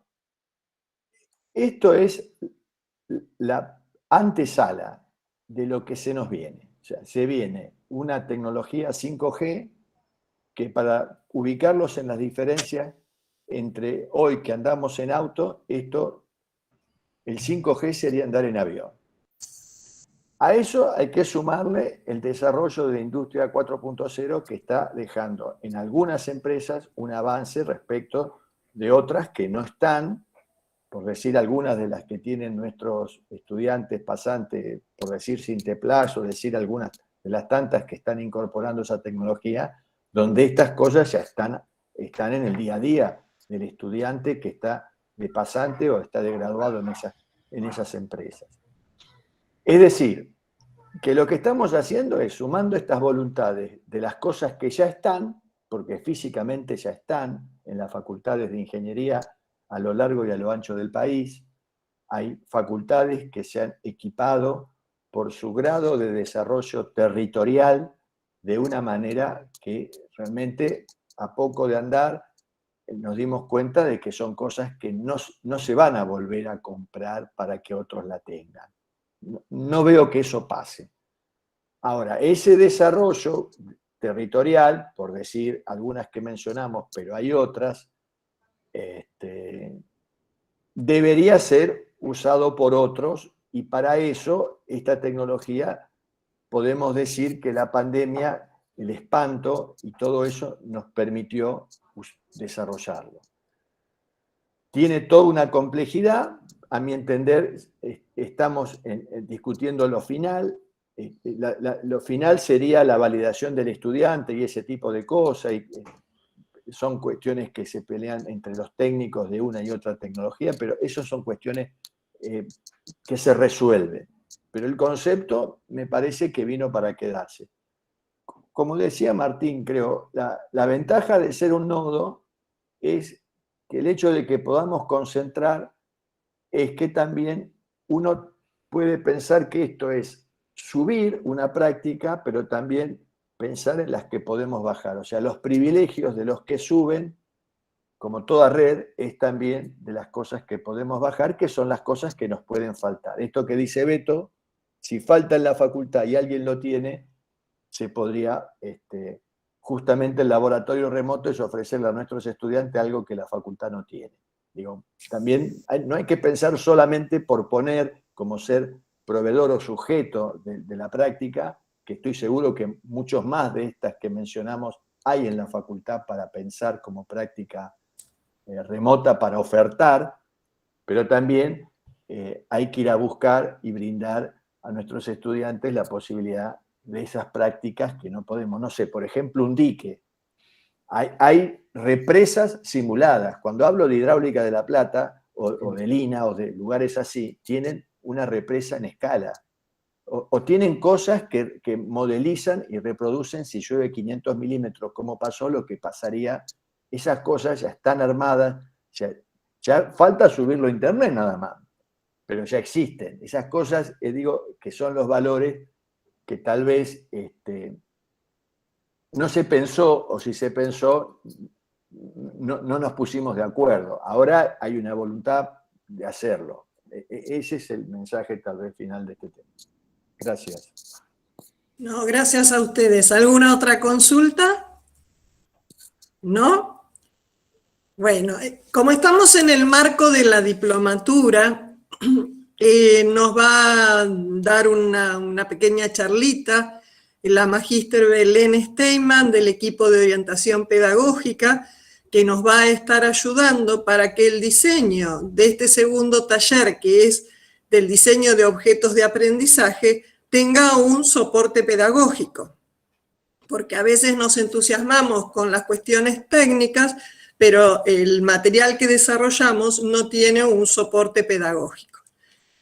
Esto es la antesala de lo que se nos viene. O sea, se viene una tecnología 5G que, para ubicarlos en las diferencias entre hoy que andamos en auto, el 5G sería andar en avión. A eso hay que sumarle el desarrollo de la industria 4.0 que está dejando en algunas empresas un avance respecto de otras que no están, por decir algunas de las que tienen nuestros estudiantes pasantes, por decir Sinteplas, o decir algunas de las tantas que están incorporando esa tecnología, donde estas cosas ya están en el día a día del estudiante que está de pasante o está de graduado en esas empresas. Es decir, que lo que estamos haciendo es sumando estas voluntades de las cosas que ya están, porque físicamente ya están en las facultades de ingeniería a lo largo y a lo ancho del país. Hay facultades que se han equipado por su grado de desarrollo territorial de una manera que realmente, a poco de andar, nos dimos cuenta de que son cosas que no se van a volver a comprar para que otros la tengan. No veo que eso pase. Ahora, ese desarrollo territorial, por decir algunas que mencionamos, pero hay otras, debería ser usado por otros, y para eso esta tecnología, podemos decir que la pandemia, el espanto y todo eso nos permitió desarrollarlo. Tiene toda una complejidad, a mi entender. Estamos discutiendo lo final. Lo final sería la validación del estudiante y ese tipo de cosas, y son cuestiones que se pelean entre los técnicos de una y otra tecnología, pero esas son cuestiones que se resuelven. Pero el concepto me parece que vino para quedarse. Como decía Martín, creo, la ventaja de ser un nodo es que el hecho de que podamos concentrar es que también uno puede pensar que esto es subir una práctica, pero también pensar en las que podemos bajar. O sea, los privilegios de los que suben, como toda red, es también de las cosas que podemos bajar, que son las cosas que nos pueden faltar. Esto que dice Beto, si falta en la facultad y alguien lo tiene, se podría, justamente el laboratorio remoto es ofrecerle a nuestros estudiantes algo que la facultad no tiene. Digo, también no hay que pensar solamente por poner como ser proveedor o sujeto de la práctica, que estoy seguro que muchos más de estas que mencionamos hay en la facultad para pensar como práctica remota para ofertar, pero también hay que ir a buscar y brindar a nuestros estudiantes la posibilidad de esas prácticas que no podemos. No sé, por ejemplo, un dique. Hay represas simuladas. Cuando hablo de Hidráulica de La Plata, o de Lina, o de lugares así, tienen una represa en escala. O tienen cosas que modelizan y reproducen si llueve 500 milímetros, como pasó, lo que pasaría. Esas cosas ya están armadas, ya falta subirlo a internet nada más, pero ya existen. Esas cosas, digo, que son los valores que tal vez no se pensó, o si se pensó, no nos pusimos de acuerdo. Ahora hay una voluntad de hacerlo. Ese es el mensaje tal vez final de este tema. Gracias. No, gracias a ustedes. ¿Alguna otra consulta? ¿No? Bueno, como estamos en el marco de la diplomatura, nos va a dar una pequeña charlita la magíster Belén Steinman del equipo de orientación pedagógica, que nos va a estar ayudando para que el diseño de este segundo taller, que es del diseño de objetos de aprendizaje, tenga un soporte pedagógico. Porque a veces nos entusiasmamos con las cuestiones técnicas, pero el material que desarrollamos no tiene un soporte pedagógico.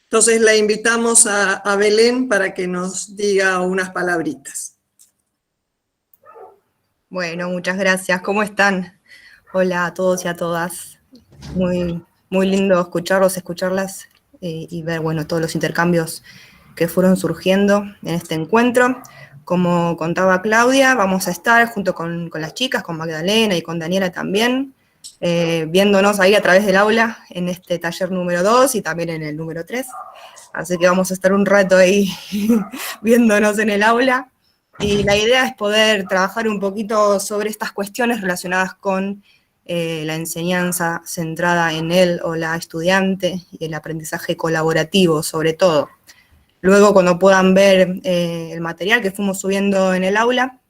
Entonces la invitamos a Belén para que nos diga unas palabritas. Bueno, muchas gracias. ¿Cómo están? Hola a todos y a todas. Muy lindo escucharlos, escucharlas. y ver, bueno, todos los intercambios que fueron surgiendo en este encuentro. Como contaba Claudia, vamos a estar junto con las chicas, con Magdalena y con Daniela también, viéndonos ahí a través del aula en este taller número 2 y también en el número 3. Así que vamos a estar un rato ahí viéndonos en el aula. Y la idea es poder trabajar un poquito sobre estas cuestiones relacionadas con la enseñanza centrada en él o la estudiante y el aprendizaje colaborativo sobre todo. Luego, cuando puedan ver el material que fuimos subiendo en el aula,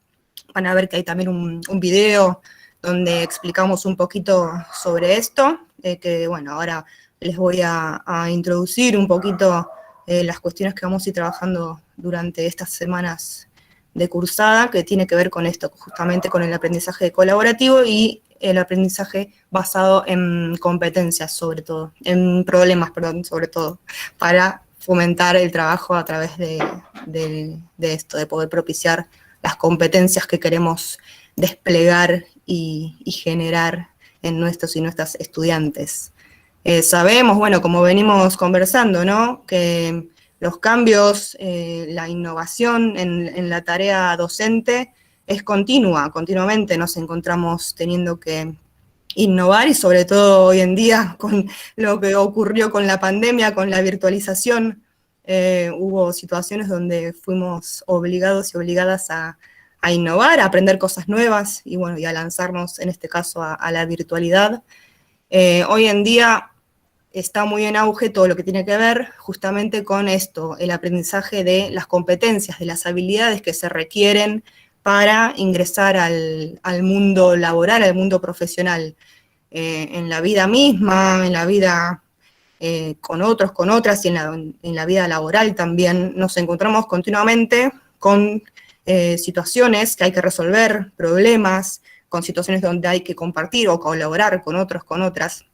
van a ver que hay también un video donde explicamos un poquito sobre esto, que bueno, ahora les voy a introducir un poquito las cuestiones que vamos a ir trabajando durante estas semanas de cursada, que tiene que ver con esto, justamente con el aprendizaje colaborativo y el aprendizaje basado en competencias, sobre todo, en problemas, perdón, sobre todo, para fomentar el trabajo a través de esto, de poder propiciar las competencias que queremos desplegar y generar en nuestros y nuestras estudiantes. Sabemos, bueno, como venimos conversando, ¿no?, que los cambios, la innovación en la tarea docente es continua, continuamente nos encontramos teniendo que innovar y sobre todo hoy en día con lo que ocurrió con la pandemia, con la virtualización, hubo situaciones donde fuimos obligados y obligadas a innovar, a aprender cosas nuevas y bueno, y a lanzarnos en este caso a la virtualidad. Hoy en día está muy en auge todo lo que tiene que ver justamente con esto, el aprendizaje de las competencias, de las habilidades que se requieren para ingresar al mundo laboral, al mundo profesional, en la vida misma, en la vida con otros, con otras, y en la vida laboral también. Nos encontramos continuamente con situaciones que hay que resolver, problemas, con situaciones donde hay que compartir o colaborar con otros, con otras.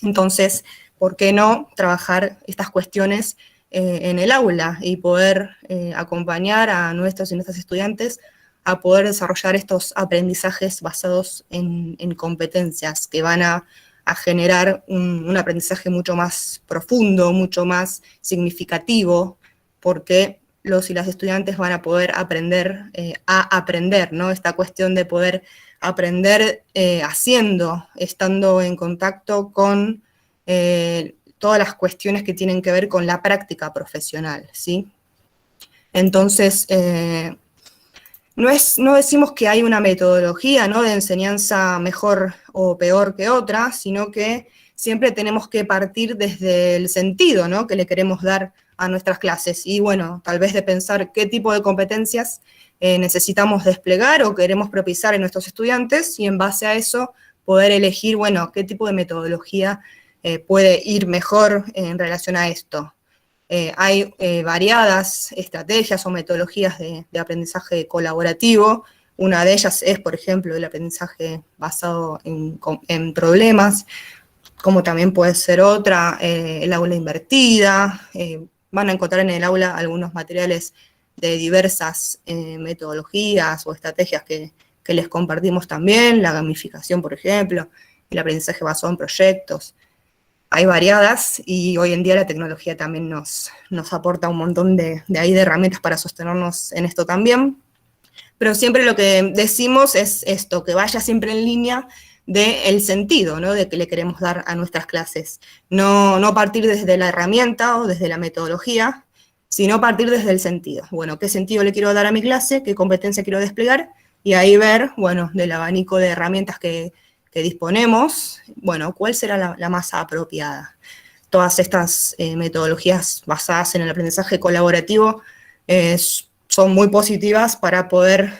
Entonces, ¿por qué no trabajar estas cuestiones en el aula y poder acompañar a nuestros y nuestras estudiantes a poder desarrollar estos aprendizajes basados en competencias que van a generar un aprendizaje mucho más profundo, mucho más significativo, porque los y las estudiantes van a poder aprender a aprender, ¿no? Esta cuestión de poder aprender haciendo, estando en contacto con todas las cuestiones que tienen que ver con la práctica profesional, ¿sí? Entonces, no decimos que hay una metodología, ¿no?, de enseñanza mejor o peor que otra, sino que siempre tenemos que partir desde el sentido, ¿no?, que le queremos dar a nuestras clases. Y bueno, tal vez de pensar qué tipo de competencias necesitamos desplegar o queremos propiciar en nuestros estudiantes, y en base a eso poder elegir, bueno, qué tipo de metodología puede ir mejor en relación a esto. Hay variadas estrategias o metodologías de aprendizaje colaborativo. Una de ellas es, por ejemplo, el aprendizaje basado en problemas, como también puede ser otra, el aula invertida. Van a encontrar en el aula algunos materiales de diversas metodologías o estrategias que les compartimos también, la gamificación, por ejemplo, el aprendizaje basado en proyectos. Hay variadas y hoy en día la tecnología también nos aporta un montón de herramientas para sostenernos en esto también. Pero siempre lo que decimos es esto, que vaya siempre en línea del sentido, ¿no?, de que le queremos dar a nuestras clases. No partir desde la herramienta o desde la metodología, sino partir desde el sentido. Bueno, ¿qué sentido le quiero dar a mi clase? ¿Qué competencia quiero desplegar? Y ahí ver, bueno, del abanico de herramientas que disponemos, bueno, ¿cuál será la más apropiada? Todas estas metodologías basadas en el aprendizaje colaborativo son muy positivas para poder,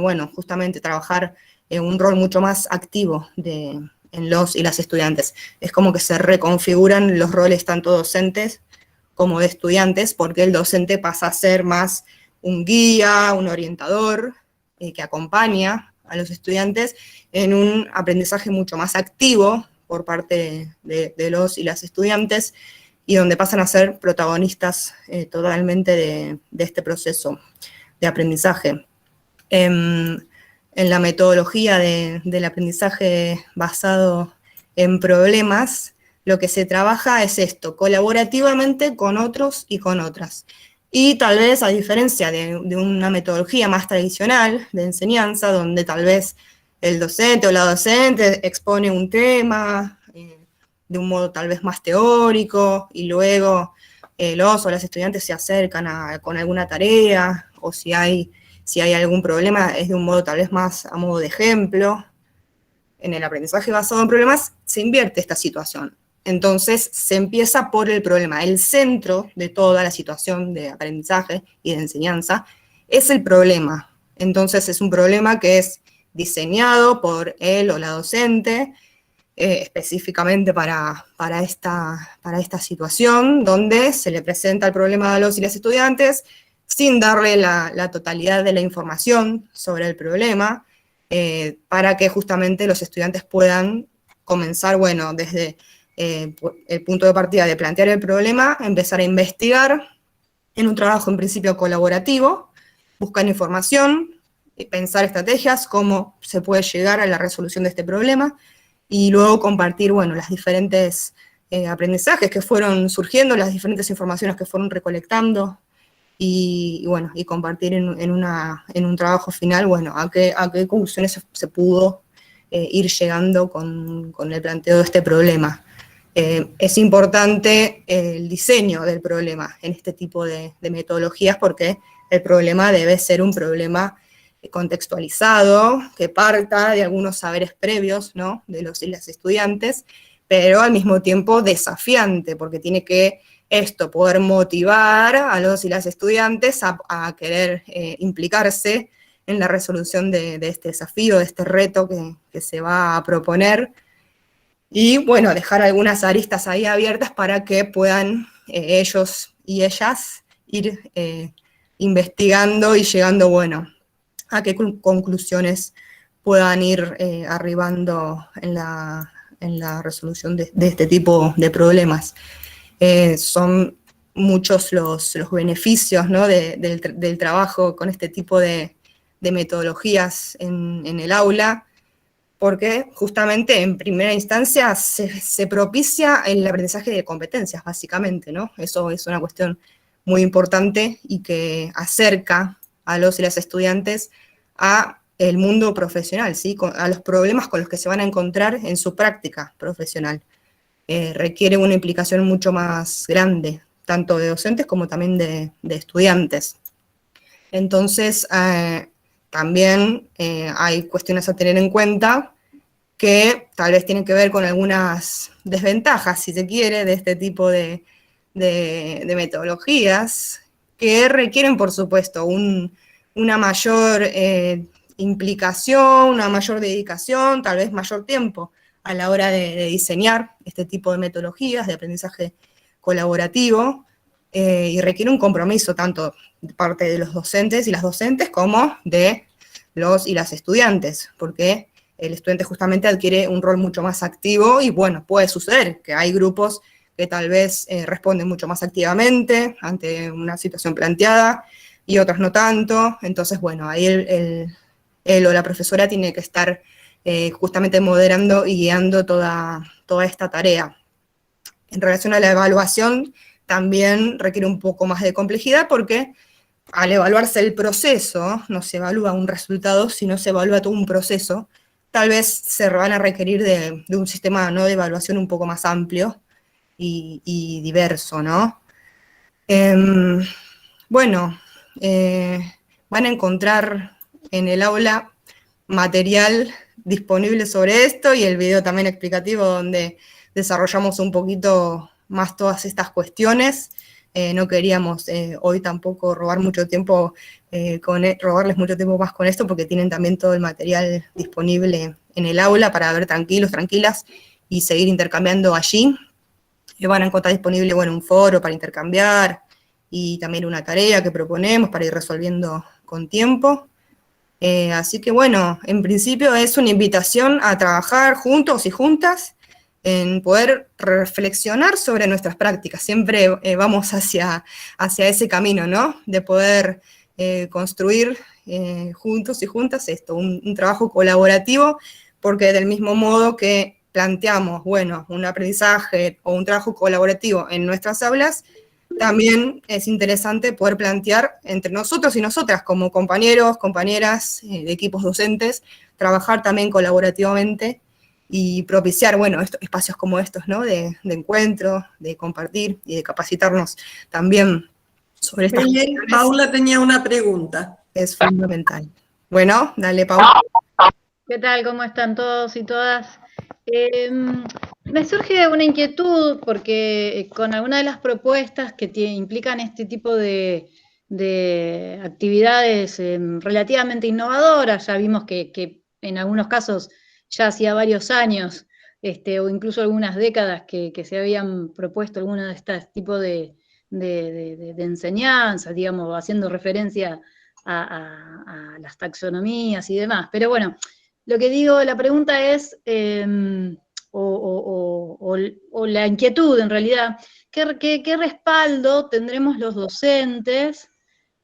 bueno, justamente trabajar un rol mucho más activo en los y las estudiantes. Es como que se reconfiguran los roles tanto docentes como de estudiantes, porque el docente pasa a ser más un guía, un orientador, que acompaña a los estudiantes en un aprendizaje mucho más activo por parte de los y las estudiantes, y donde pasan a ser protagonistas totalmente de este proceso de aprendizaje. En la metodología del aprendizaje basado en problemas, lo que se trabaja es esto, colaborativamente con otros y con otras. Y tal vez, a diferencia de una metodología más tradicional de enseñanza, donde tal vez el docente o la docente expone un tema de un modo tal vez más teórico, y luego los o las estudiantes se acercan con alguna tarea, o si hay algún problema es de un modo tal vez más a modo de ejemplo. En el aprendizaje basado en problemas se invierte esta situación. Entonces se empieza por el problema. El centro de toda la situación de aprendizaje y de enseñanza es el problema. Entonces es un problema que es diseñado por él o la docente específicamente para esta situación, donde se le presenta el problema a los y las estudiantes sin darle la totalidad de la información sobre el problema, para que justamente los estudiantes puedan comenzar, bueno, desde el punto de partida de plantear el problema, empezar a investigar en un trabajo en principio colaborativo, buscar información, pensar estrategias, cómo se puede llegar a la resolución de este problema, y luego compartir, bueno, las diferentes aprendizajes que fueron surgiendo, las diferentes informaciones que fueron recolectando, y bueno, y compartir en un trabajo final, bueno, a qué conclusiones se pudo ir llegando con el planteo de este problema. Es importante el diseño del problema en este tipo de metodologías, porque el problema debe ser un problema contextualizado, que parta de algunos saberes previos, ¿no?, de los y las estudiantes, pero al mismo tiempo desafiante, porque tiene que poder motivar a los y las estudiantes a querer implicarse en la resolución de este desafío, de este reto que se va a proponer, y bueno, dejar algunas aristas ahí abiertas para que puedan ellos y ellas ir investigando y llegando, bueno, a qué conclusiones puedan ir arribando en la resolución de este tipo de problemas. Son muchos los beneficios, ¿no?, del trabajo con este tipo de metodologías en el aula, porque justamente en primera instancia se propicia el aprendizaje de competencias, básicamente, ¿no? Eso es una cuestión muy importante y que acerca a los y las estudiantes a el mundo profesional, ¿sí?, a los problemas con los que se van a encontrar en su práctica profesional. Requiere una implicación mucho más grande, tanto de docentes como también de estudiantes. Entonces, también hay cuestiones a tener en cuenta que tal vez tienen que ver con algunas desventajas, si se quiere, de este tipo de metodologías, que requieren, por supuesto, una mayor implicación, una mayor dedicación, tal vez mayor tiempo a la hora de diseñar este tipo de metodologías de aprendizaje colaborativo, y requiere un compromiso tanto de parte de los docentes y las docentes como de los y las estudiantes, porque el estudiante justamente adquiere un rol mucho más activo y bueno, puede suceder que hay grupos que tal vez responden mucho más activamente ante una situación planteada y otros no tanto. Entonces, bueno, ahí él o la profesora tiene que estar justamente moderando y guiando toda esta tarea. En relación a la evaluación, también requiere un poco más de complejidad, porque al evaluarse el proceso, no se evalúa un resultado, sino se evalúa todo un proceso. Tal vez se van a requerir de un sistema, ¿no?, de evaluación un poco más amplio y diverso, ¿no? Bueno, van a encontrar en el aula material disponible sobre esto, y el video también explicativo donde desarrollamos un poquito más todas estas cuestiones. No queríamos hoy tampoco robarles mucho tiempo más con esto, porque tienen también todo el material disponible en el aula para ver tranquilos, tranquilas, y seguir intercambiando allí. Van a encontrar disponible, bueno, un foro para intercambiar, y también una tarea que proponemos para ir resolviendo con tiempo. Así que bueno, en principio es una invitación a trabajar juntos y juntas en poder reflexionar sobre nuestras prácticas. Siempre vamos hacia ese camino, ¿no?, de poder construir juntos y juntas un trabajo colaborativo, porque del mismo modo que planteamos, bueno, un aprendizaje o un trabajo colaborativo en nuestras aulas, también es interesante poder plantear entre nosotros y nosotras, como compañeros, compañeras, de equipos docentes, trabajar también colaborativamente y propiciar, bueno, espacios como estos, ¿no? De encuentro, de compartir y de capacitarnos también sobre estas Belén, cuestiones. Paula tenía una pregunta. Es fundamental. Bueno, dale, Paula. ¿Qué tal? ¿Cómo están todos y todas? Me surge una inquietud porque con algunas de las propuestas que implican este tipo de actividades relativamente innovadoras, ya vimos que en algunos casos ya hacía varios años, o incluso algunas décadas que se habían propuesto algunos de estos tipos de enseñanzas, digamos, haciendo referencia a las taxonomías y demás. Pero bueno, lo que digo, la pregunta es, o la inquietud en realidad, ¿qué respaldo tendremos los docentes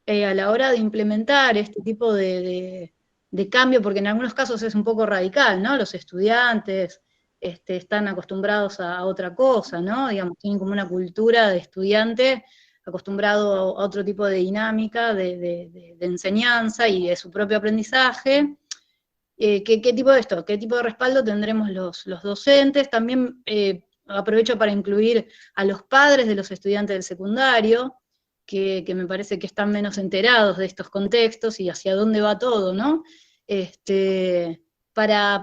a la hora de implementar este tipo de cambio? Porque en algunos casos es un poco radical, ¿no? Los estudiantes están acostumbrados a otra cosa, ¿no? Digamos, tienen como una cultura de estudiante acostumbrado a otro tipo de dinámica de enseñanza y de su propio aprendizaje. ¿Qué tipo de esto? ¿Qué tipo de respaldo tendremos los docentes? También aprovecho para incluir a los padres de los estudiantes del secundario, que me parece que están menos enterados de estos contextos y hacia dónde va todo, ¿no? Para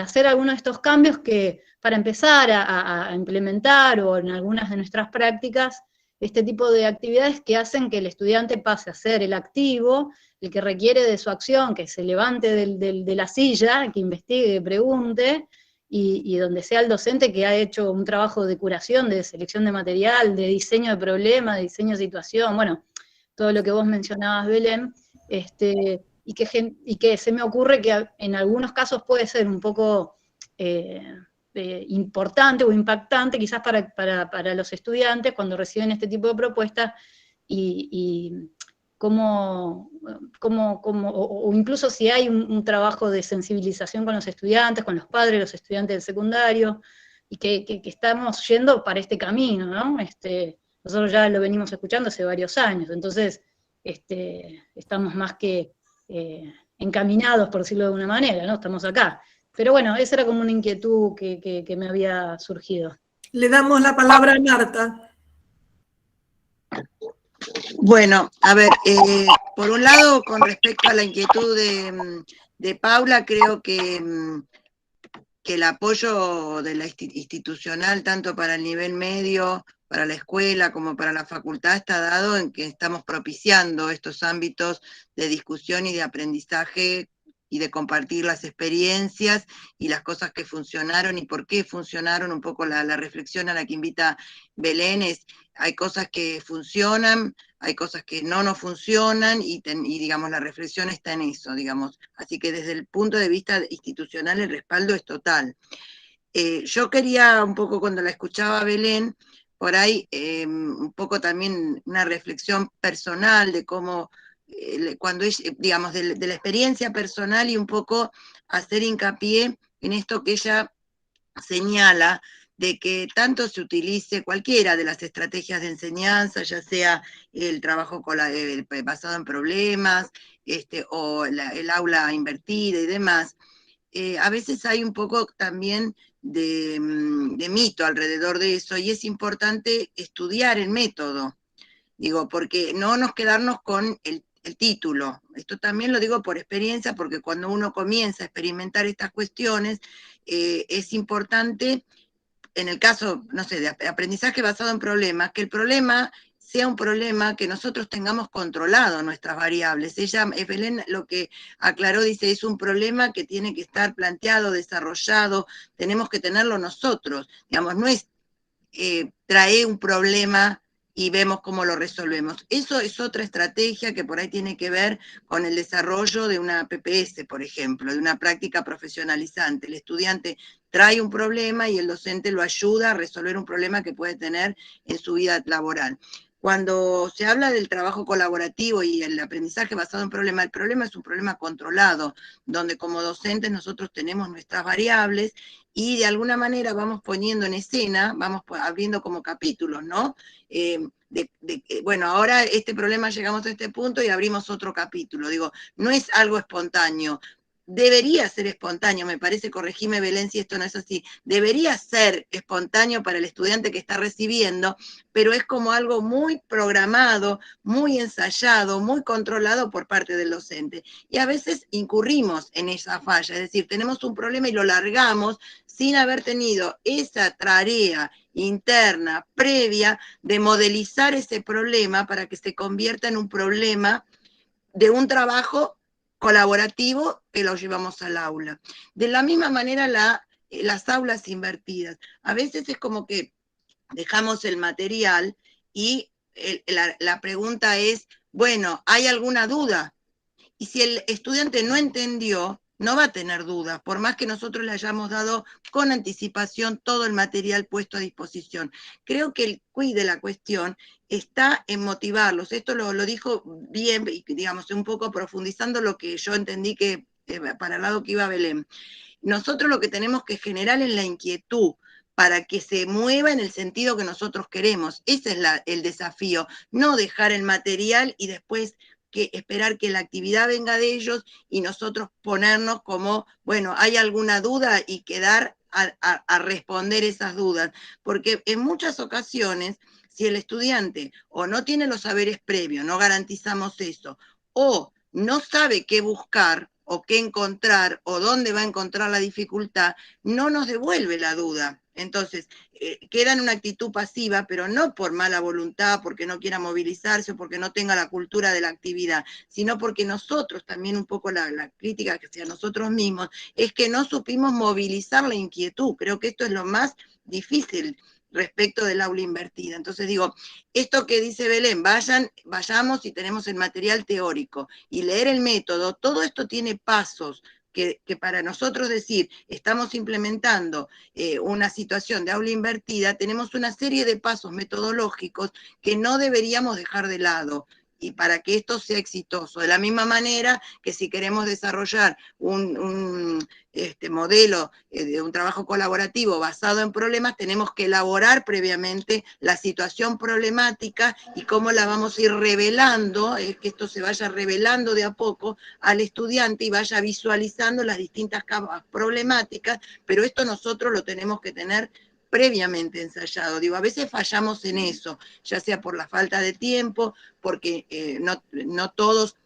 hacer algunos de estos cambios que, para empezar a implementar o en algunas de nuestras prácticas, este tipo de actividades que hacen que el estudiante pase a ser el activo, el que requiere de su acción, que se levante de la silla, que investigue, que pregunte, y donde sea el docente que ha hecho un trabajo de curación, de selección de material, de diseño de problema, de diseño de situación, bueno, todo lo que vos mencionabas, Belén, y que se me ocurre que en algunos casos puede ser un poco importante o impactante, quizás para los estudiantes cuando reciben este tipo de propuestas, y o incluso si hay un trabajo de sensibilización con los estudiantes, con los padres, los estudiantes del secundario, y que estamos yendo para este camino, ¿no? Nosotros ya lo venimos escuchando hace varios años, entonces estamos más que encaminados, por decirlo de alguna manera, ¿no? Estamos acá. Pero bueno, esa era como una inquietud que me había surgido. Le damos la palabra a Marta. Bueno, a ver, por un lado, con respecto a la inquietud de Paula, creo que el apoyo de la institucional, tanto para el nivel medio, para la escuela, como para la facultad, está dado en que estamos propiciando estos ámbitos de discusión y de aprendizaje y de compartir las experiencias y las cosas que funcionaron y por qué funcionaron. Un poco la reflexión a la que invita Belén es, hay cosas que funcionan, hay cosas que no funcionan, y digamos, la reflexión está en eso, digamos. Así que desde el punto de vista institucional el respaldo es total. Yo quería un poco, cuando la escuchaba a Belén, por ahí un poco también una reflexión personal de cómo, cuando digamos, de la experiencia personal, y un poco hacer hincapié en esto que ella señala, de que tanto se utilice cualquiera de las estrategias de enseñanza, ya sea el trabajo basado en problemas, o el aula invertida y demás, a veces hay un poco también de mito alrededor de eso, y es importante estudiar el método, digo, porque no nos quedarnos con el título. Esto también lo digo por experiencia, porque cuando uno comienza a experimentar estas cuestiones, es importante, en el caso, no sé, de aprendizaje basado en problemas, que el problema sea un problema que nosotros tengamos controlado nuestras variables. Belén, lo que aclaró, dice, es un problema que tiene que estar planteado, desarrollado, tenemos que tenerlo nosotros. Digamos, no es traer un problema y vemos cómo lo resolvemos. Eso es otra estrategia que por ahí tiene que ver con el desarrollo de una PPS, por ejemplo, de una práctica profesionalizante. El estudiante trae un problema y el docente lo ayuda a resolver un problema que puede tener en su vida laboral. cuando se habla del trabajo colaborativo y el aprendizaje basado en problemas, el problema es un problema controlado, donde como docentes nosotros tenemos nuestras variables y de alguna manera vamos poniendo en escena, vamos abriendo como capítulos, ¿no? Bueno, ahora este problema llegamos a este punto y abrimos otro capítulo. Digo, no es algo espontáneo. Debería ser espontáneo, me parece, corregime Belén si esto no es así, debería ser espontáneo para el estudiante que está recibiendo, pero es como algo muy programado, muy ensayado, muy controlado por parte del docente. Y a veces incurrimos en esa falla, es decir, tenemos un problema y lo largamos sin haber tenido esa tarea interna, previa, de modelizar ese problema para que se convierta en un problema de un trabajo colaborativo que lo llevamos al aula. De la misma manera las aulas invertidas. A veces es como que dejamos el material y la pregunta es, bueno, ¿hay alguna duda? Y si el estudiante no entendió, no va a tener dudas, por más que nosotros le hayamos dado con anticipación todo el material puesto a disposición. Creo que el quid de la cuestión está en motivarlos. Esto lo dijo bien, digamos, un poco profundizando lo que yo entendí que para el lado que iba Belén. Nosotros lo que tenemos que generar es la inquietud para que se mueva en el sentido que nosotros queremos. Ese es el desafío, no dejar el material y después esperar que la actividad venga de ellos y nosotros ponernos como, bueno, ¿hay alguna duda? Y quedar a responder esas dudas. Porque en muchas ocasiones, si el estudiante o no tiene los saberes previos, no garantizamos eso, o no sabe qué buscar, o qué encontrar, o dónde va a encontrar la dificultad, no nos devuelve la duda. Entonces, queda en una actitud pasiva, pero no por mala voluntad, porque no quiera movilizarse o porque no tenga la cultura de la actividad, sino porque nosotros, también un poco la crítica que hacia nosotros mismos, es que no supimos movilizar la inquietud. Creo que esto es lo más difícil respecto del aula invertida. Entonces digo, esto que dice Belén, vayamos y tenemos el material teórico y leer el método, todo esto tiene pasos que para nosotros decir, estamos implementando una situación de aula invertida, tenemos una serie de pasos metodológicos que no deberíamos dejar de lado. Y para que esto sea exitoso. De la misma manera que si queremos desarrollar un modelo de un trabajo colaborativo basado en problemas, tenemos que elaborar previamente la situación problemática y cómo la vamos a ir revelando, que esto se vaya revelando de a poco al estudiante y vaya visualizando las distintas capas problemáticas, pero esto nosotros lo tenemos que tener previamente ensayado. Digo, a veces fallamos en eso, ya sea por la falta de tiempo, porque no todos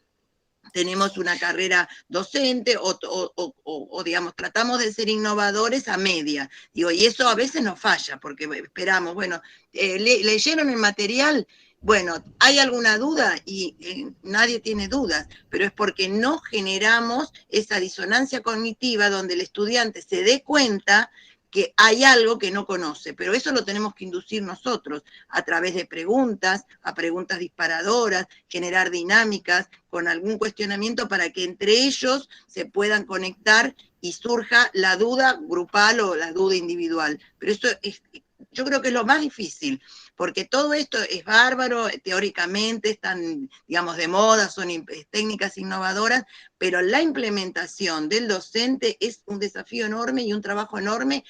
tenemos una carrera docente o digamos, tratamos de ser innovadores a media. Digo, y eso a veces nos falla, porque esperamos, bueno, leyeron el material, bueno, ¿hay alguna duda? Y nadie tiene dudas, pero es porque no generamos esa disonancia cognitiva donde el estudiante se dé cuenta que hay algo que no conoce, pero eso lo tenemos que inducir nosotros a través de preguntas, a preguntas disparadoras, generar dinámicas con algún cuestionamiento para que entre ellos se puedan conectar y surja la duda grupal o la duda individual. Pero eso yo creo que es lo más difícil, porque todo esto es bárbaro, teóricamente están, digamos, de moda, son técnicas innovadoras, pero la implementación del docente es un desafío enorme y un trabajo enorme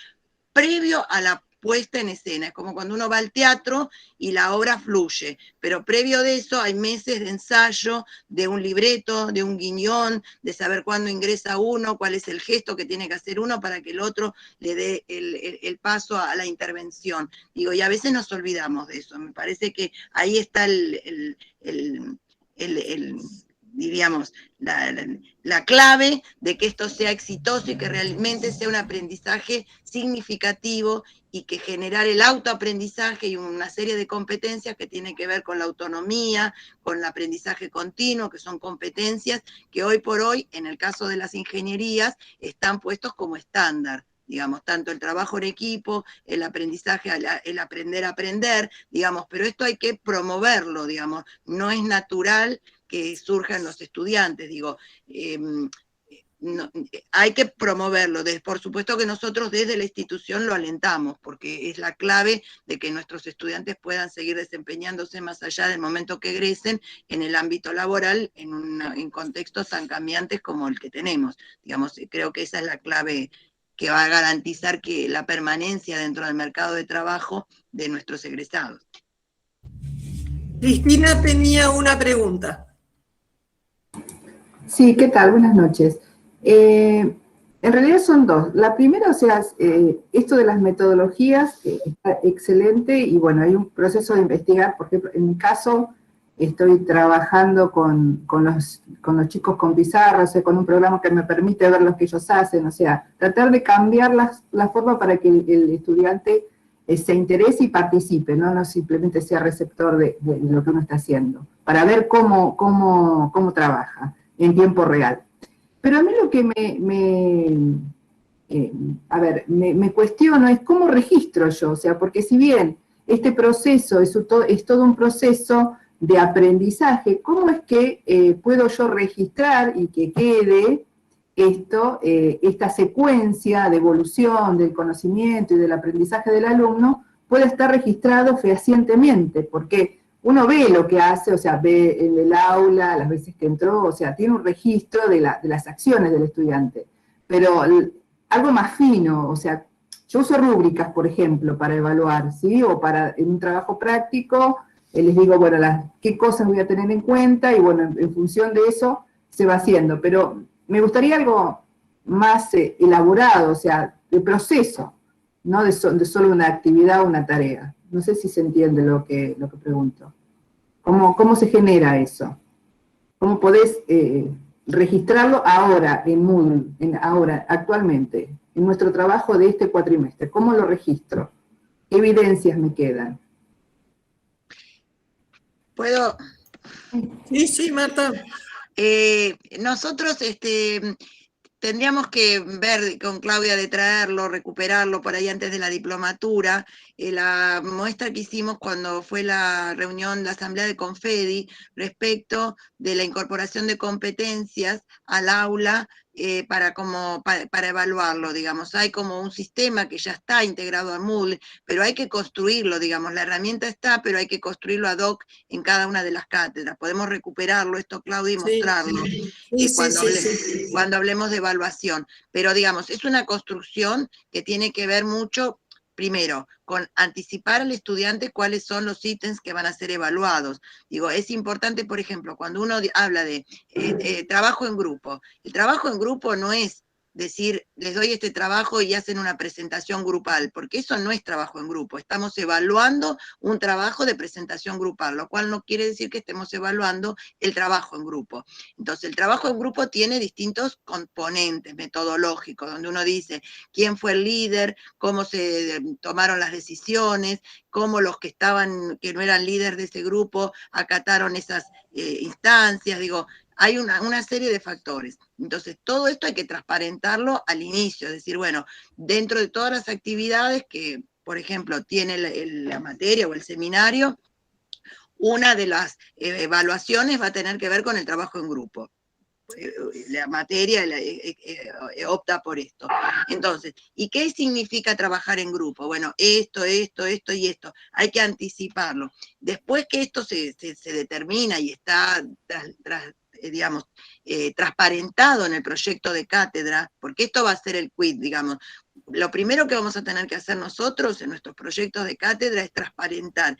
previo a la puesta en escena. Es como cuando uno va al teatro y la obra fluye, pero previo de eso hay meses de ensayo, de un libreto, de un guiñón, de saber cuándo ingresa uno, cuál es el gesto que tiene que hacer uno para que el otro le dé el paso a la intervención. Digo, y a veces nos olvidamos de eso. Me parece que ahí está diríamos, la clave de que esto sea exitoso y que realmente sea un aprendizaje significativo y que generar el autoaprendizaje y una serie de competencias que tienen que ver con la autonomía, con el aprendizaje continuo, que son competencias que hoy por hoy, en el caso de las ingenierías, están puestos como estándar. Digamos, tanto el trabajo en equipo, el aprendizaje, el aprender a aprender, digamos, pero esto hay que promoverlo, digamos, no es natural que surjan los estudiantes, digo, hay que promoverlo. Por supuesto que nosotros desde la institución lo alentamos, porque es la clave de que nuestros estudiantes puedan seguir desempeñándose más allá del momento que egresen en el ámbito laboral, en contextos tan cambiantes como el que tenemos. Digamos, creo que esa es la clave que va a garantizar que la permanencia dentro del mercado de trabajo de nuestros egresados. Cristina tenía una pregunta. Sí, ¿qué tal? Buenas noches. En realidad son dos. La primera, o sea, esto de las metodologías está excelente y bueno, hay un proceso de investigar, porque en mi caso estoy trabajando con los chicos con pizarra, o sea, con un programa que me permite ver lo que ellos hacen, o sea, tratar de cambiar la forma para que el estudiante se interese y participe, no simplemente sea receptor de lo que uno está haciendo, para ver cómo trabaja en tiempo real. Pero a mí lo que me cuestiono es cómo registro yo, o sea, porque si bien este proceso es todo un proceso de aprendizaje, ¿cómo es que puedo yo registrar y que quede esta secuencia de evolución del conocimiento y del aprendizaje del alumno pueda estar registrado fehacientemente? Porque uno ve lo que hace, o sea, ve en el aula, las veces que entró, o sea, tiene un registro de las acciones del estudiante, pero algo más fino, o sea, yo uso rúbricas, por ejemplo, para evaluar, ¿sí? O en un trabajo práctico, les digo, bueno, qué cosas voy a tener en cuenta, y bueno, en función de eso se va haciendo, pero me gustaría algo más elaborado, o sea, de proceso, no de solo una actividad o una tarea. No sé si se entiende lo que pregunto. ¿Cómo se genera eso? ¿Cómo podés registrarlo ahora en Moodle, actualmente, en nuestro trabajo de este cuatrimestre? ¿Cómo lo registro? ¿Qué evidencias me quedan? ¿Puedo? Sí, Marta. Nosotros tendríamos que ver con Claudia de traerlo, recuperarlo por ahí antes de la diplomatura. La muestra que hicimos cuando fue la reunión, la asamblea de Confedi, respecto de la incorporación de competencias al aula para evaluarlo, digamos. Hay como un sistema que ya está integrado a Moodle, pero hay que construirlo, digamos. La herramienta está, pero hay que construirlo ad hoc en cada una de las cátedras. Podemos recuperarlo, esto, Claudia, y mostrarlo cuando hablemos de evaluación. Pero, digamos, es una construcción que tiene que ver mucho, primero, con anticipar al estudiante cuáles son los ítems que van a ser evaluados. Digo, es importante, por ejemplo, cuando uno habla de trabajo en grupo, el trabajo en grupo no es decir, les doy este trabajo y hacen una presentación grupal, porque eso no es trabajo en grupo. Estamos evaluando un trabajo de presentación grupal, lo cual no quiere decir que estemos evaluando el trabajo en grupo. Entonces, el trabajo en grupo tiene distintos componentes metodológicos, donde uno dice quién fue el líder, cómo se tomaron las decisiones, cómo los que no eran líderes de ese grupo, acataron esas instancias. Digo, hay una serie de factores. Entonces, todo esto hay que transparentarlo al inicio, es decir, bueno, dentro de todas las actividades que, por ejemplo, tiene la materia o el seminario, una de las evaluaciones va a tener que ver con el trabajo en grupo. La materia opta por esto. Entonces, ¿y qué significa trabajar en grupo? Bueno, esto y esto. Hay que anticiparlo. Después que esto se determina y está transparentado en el proyecto de cátedra, porque esto va a ser el quid, digamos. Lo primero que vamos a tener que hacer nosotros en nuestros proyectos de cátedra es transparentar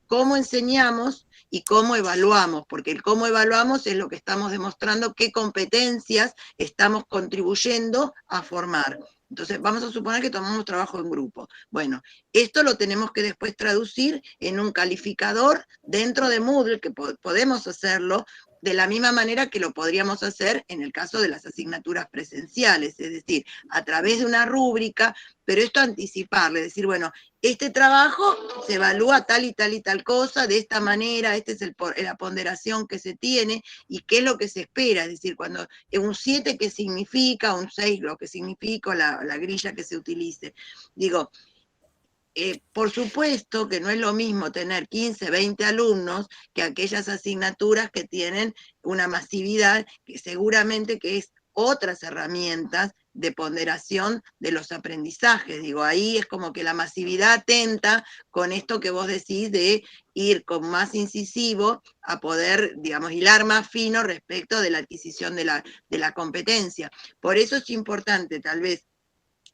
cómo enseñamos y cómo evaluamos, porque el cómo evaluamos es lo que estamos demostrando, qué competencias estamos contribuyendo a formar. Entonces, vamos a suponer que tomamos trabajo en grupo. Bueno, esto lo tenemos que después traducir en un calificador dentro de Moodle, que podemos hacerlo de la misma manera que lo podríamos hacer en el caso de las asignaturas presenciales, es decir, a través de una rúbrica, pero esto anticiparle, decir, bueno, este trabajo se evalúa tal y tal y tal cosa, de esta manera, esta es la ponderación que se tiene, y qué es lo que se espera, es decir, cuando un 7 qué significa, un 6 lo que significa, la grilla que se utilice. Digo, por supuesto que no es lo mismo tener 15, 20 alumnos que aquellas asignaturas que tienen una masividad que seguramente que es otras herramientas de ponderación de los aprendizajes. Digo, ahí es como que la masividad atenta con esto que vos decís de ir con más incisivo a poder, digamos, hilar más fino respecto de la adquisición de la competencia. Por eso es importante, tal vez,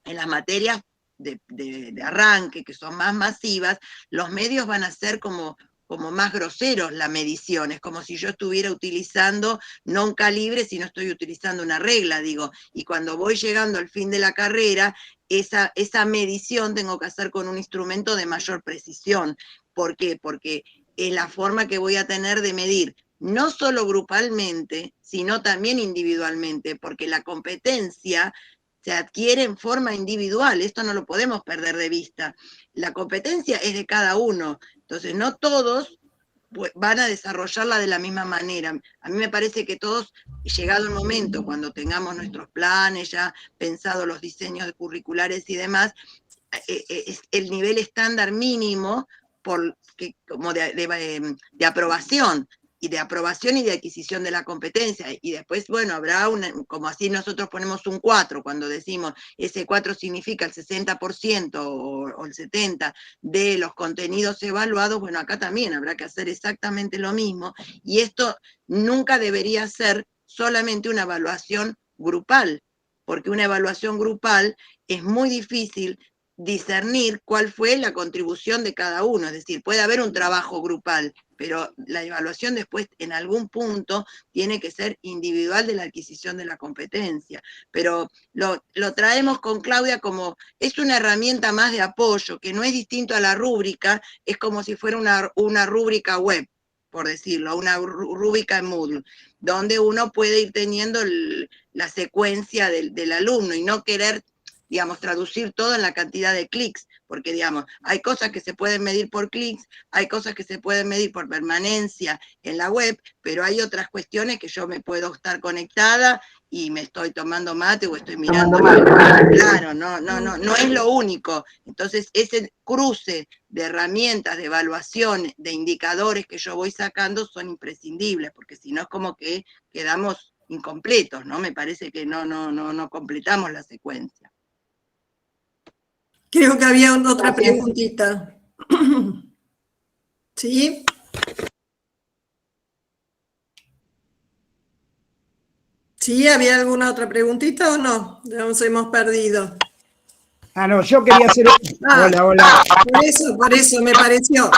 en las materias de arranque, que son más masivas, los medios van a ser como más groseros la medición, es como si yo estuviera utilizando no un calibre, sino estoy utilizando una regla, digo, y cuando voy llegando al fin de la carrera, esa medición tengo que hacer con un instrumento de mayor precisión. ¿Por qué? Porque es la forma que voy a tener de medir, no solo grupalmente, sino también individualmente, porque la competencia se adquiere en forma individual, esto no lo podemos perder de vista. La competencia es de cada uno, entonces no todos van a desarrollarla de la misma manera. A mí me parece que todos, llegado el momento, cuando tengamos nuestros planes, ya pensados los diseños curriculares y demás, el nivel estándar mínimo como de aprobación, y de aprobación y de adquisición de la competencia, y después, bueno, habrá como así nosotros ponemos un 4, cuando decimos ese 4 significa el 60% o el 70% de los contenidos evaluados, bueno, acá también habrá que hacer exactamente lo mismo, y esto nunca debería ser solamente una evaluación grupal, porque una evaluación grupal es muy difícil discernir cuál fue la contribución de cada uno, es decir, puede haber un trabajo grupal, pero la evaluación después en algún punto tiene que ser individual de la adquisición de la competencia. Pero lo traemos con Claudia como, es una herramienta más de apoyo, que no es distinto a la rúbrica, es como si fuera una rúbrica web, por decirlo, una rúbrica en Moodle, donde uno puede ir teniendo la secuencia del alumno y no querer, digamos, traducir todo en la cantidad de clics, porque, digamos, hay cosas que se pueden medir por clics, hay cosas que se pueden medir por permanencia en la web, pero hay otras cuestiones que yo me puedo estar conectada y me estoy tomando mate o estoy mirando. Claro, no es lo único. Entonces, ese cruce de herramientas, de evaluación, de indicadores que yo voy sacando son imprescindibles, porque si no es como que quedamos incompletos, ¿no? Me parece que no completamos la secuencia. Creo que había otra preguntita. ¿Sí? ¿Sí? ¿Había alguna otra preguntita o no? Ya nos hemos perdido. Ah, no, yo quería hacer... Hola. Por eso me pareció.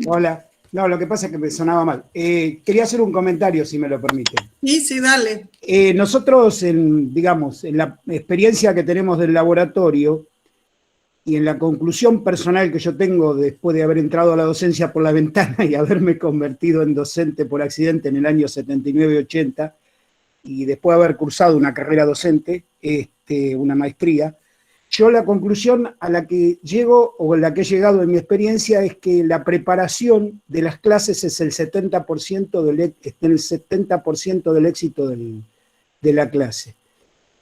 Hola. No, lo que pasa es que me sonaba mal. Quería hacer un comentario, si me lo permiten. Sí, dale. Nosotros, digamos, en la experiencia que tenemos del laboratorio, y en la conclusión personal que yo tengo después de haber entrado a la docencia por la ventana y haberme convertido en docente por accidente en el año 79-80, y después de haber cursado una carrera docente, una maestría, yo la conclusión a la que llego, o a la que he llegado en mi experiencia, es que la preparación de las clases es el 70% del éxito de la clase.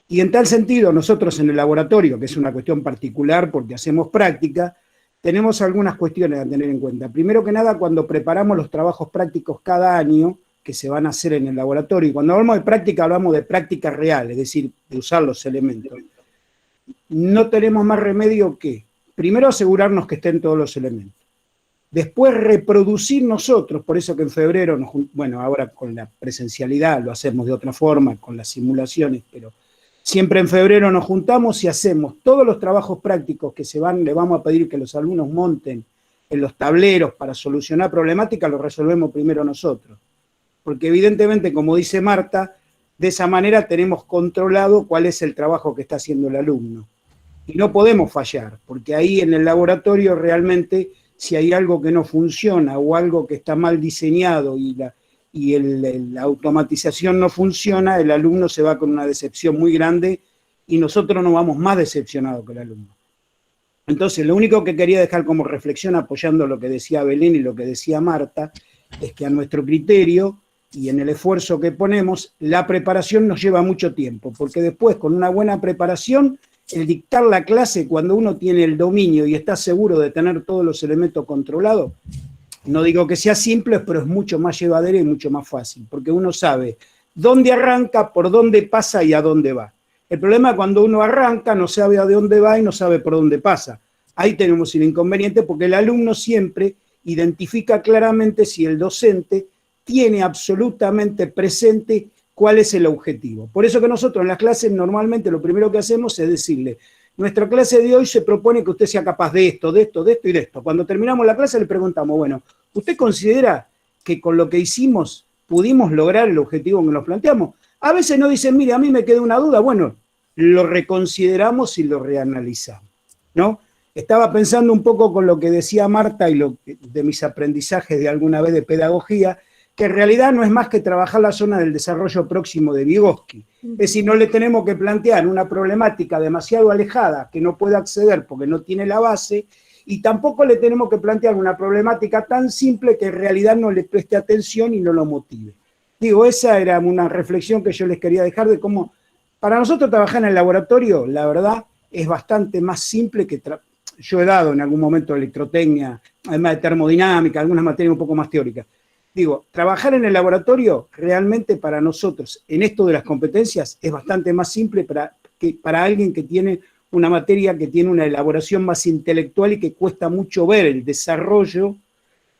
Y en tal sentido, nosotros en el laboratorio, que es una cuestión particular porque hacemos práctica, tenemos algunas cuestiones a tener en cuenta. Primero que nada, cuando preparamos los trabajos prácticos cada año, que se van a hacer en el laboratorio, y cuando hablamos de práctica real, es decir, de usar los elementos, no tenemos más remedio que, primero, asegurarnos que estén todos los elementos. Después, reproducir nosotros, por eso que en febrero, bueno, ahora con la presencialidad lo hacemos de otra forma, con las simulaciones, pero siempre en febrero nos juntamos y hacemos todos los trabajos prácticos que le vamos a pedir que los alumnos monten en los tableros para solucionar problemáticas, los resolvemos primero nosotros. Porque evidentemente, como dice Marta, de esa manera tenemos controlado cuál es el trabajo que está haciendo el alumno. Y no podemos fallar, porque ahí en el laboratorio realmente, si hay algo que no funciona o algo que está mal diseñado y la automatización no funciona, el alumno se va con una decepción muy grande y nosotros nos vamos más decepcionados que el alumno. Entonces, lo único que quería dejar como reflexión, apoyando lo que decía Belén y lo que decía Marta, es que a nuestro criterio y en el esfuerzo que ponemos, la preparación nos lleva mucho tiempo, porque después, con una buena preparación, el dictar la clase, cuando uno tiene el dominio y está seguro de tener todos los elementos controlados, no digo que sea simple, pero es mucho más llevadero y mucho más fácil, porque uno sabe dónde arranca, por dónde pasa y a dónde va. El problema es cuando uno arranca, no sabe a dónde va y no sabe por dónde pasa. Ahí tenemos el inconveniente porque el alumno siempre identifica claramente si el docente tiene absolutamente presente cuál es el objetivo. Por eso que nosotros en las clases normalmente lo primero que hacemos es decirle, nuestra clase de hoy se propone que usted sea capaz de esto, de esto, de esto y de esto. Cuando terminamos la clase le preguntamos, bueno, ¿usted considera que con lo que hicimos pudimos lograr el objetivo que nos planteamos? A veces nos dicen, mire, a mí me queda una duda, bueno, lo reconsideramos y lo reanalizamos, ¿no? Estaba pensando un poco con lo que decía Marta y de mis aprendizajes de alguna vez de pedagogía, que en realidad no es más que trabajar la zona del desarrollo próximo de Vygotsky. Es decir, no le tenemos que plantear una problemática demasiado alejada que no puede acceder porque no tiene la base, y tampoco le tenemos que plantear una problemática tan simple que en realidad no le preste atención y no lo motive. Digo, esa era una reflexión que yo les quería dejar de cómo, para nosotros trabajar en el laboratorio, la verdad, es bastante más simple que yo he dado en algún momento electrotecnia, además de termodinámica, algunas materias un poco más teóricas. Digo, trabajar en el laboratorio realmente para nosotros, en esto de las competencias, es bastante más simple que para alguien que tiene una materia que tiene una elaboración más intelectual y que cuesta mucho ver el desarrollo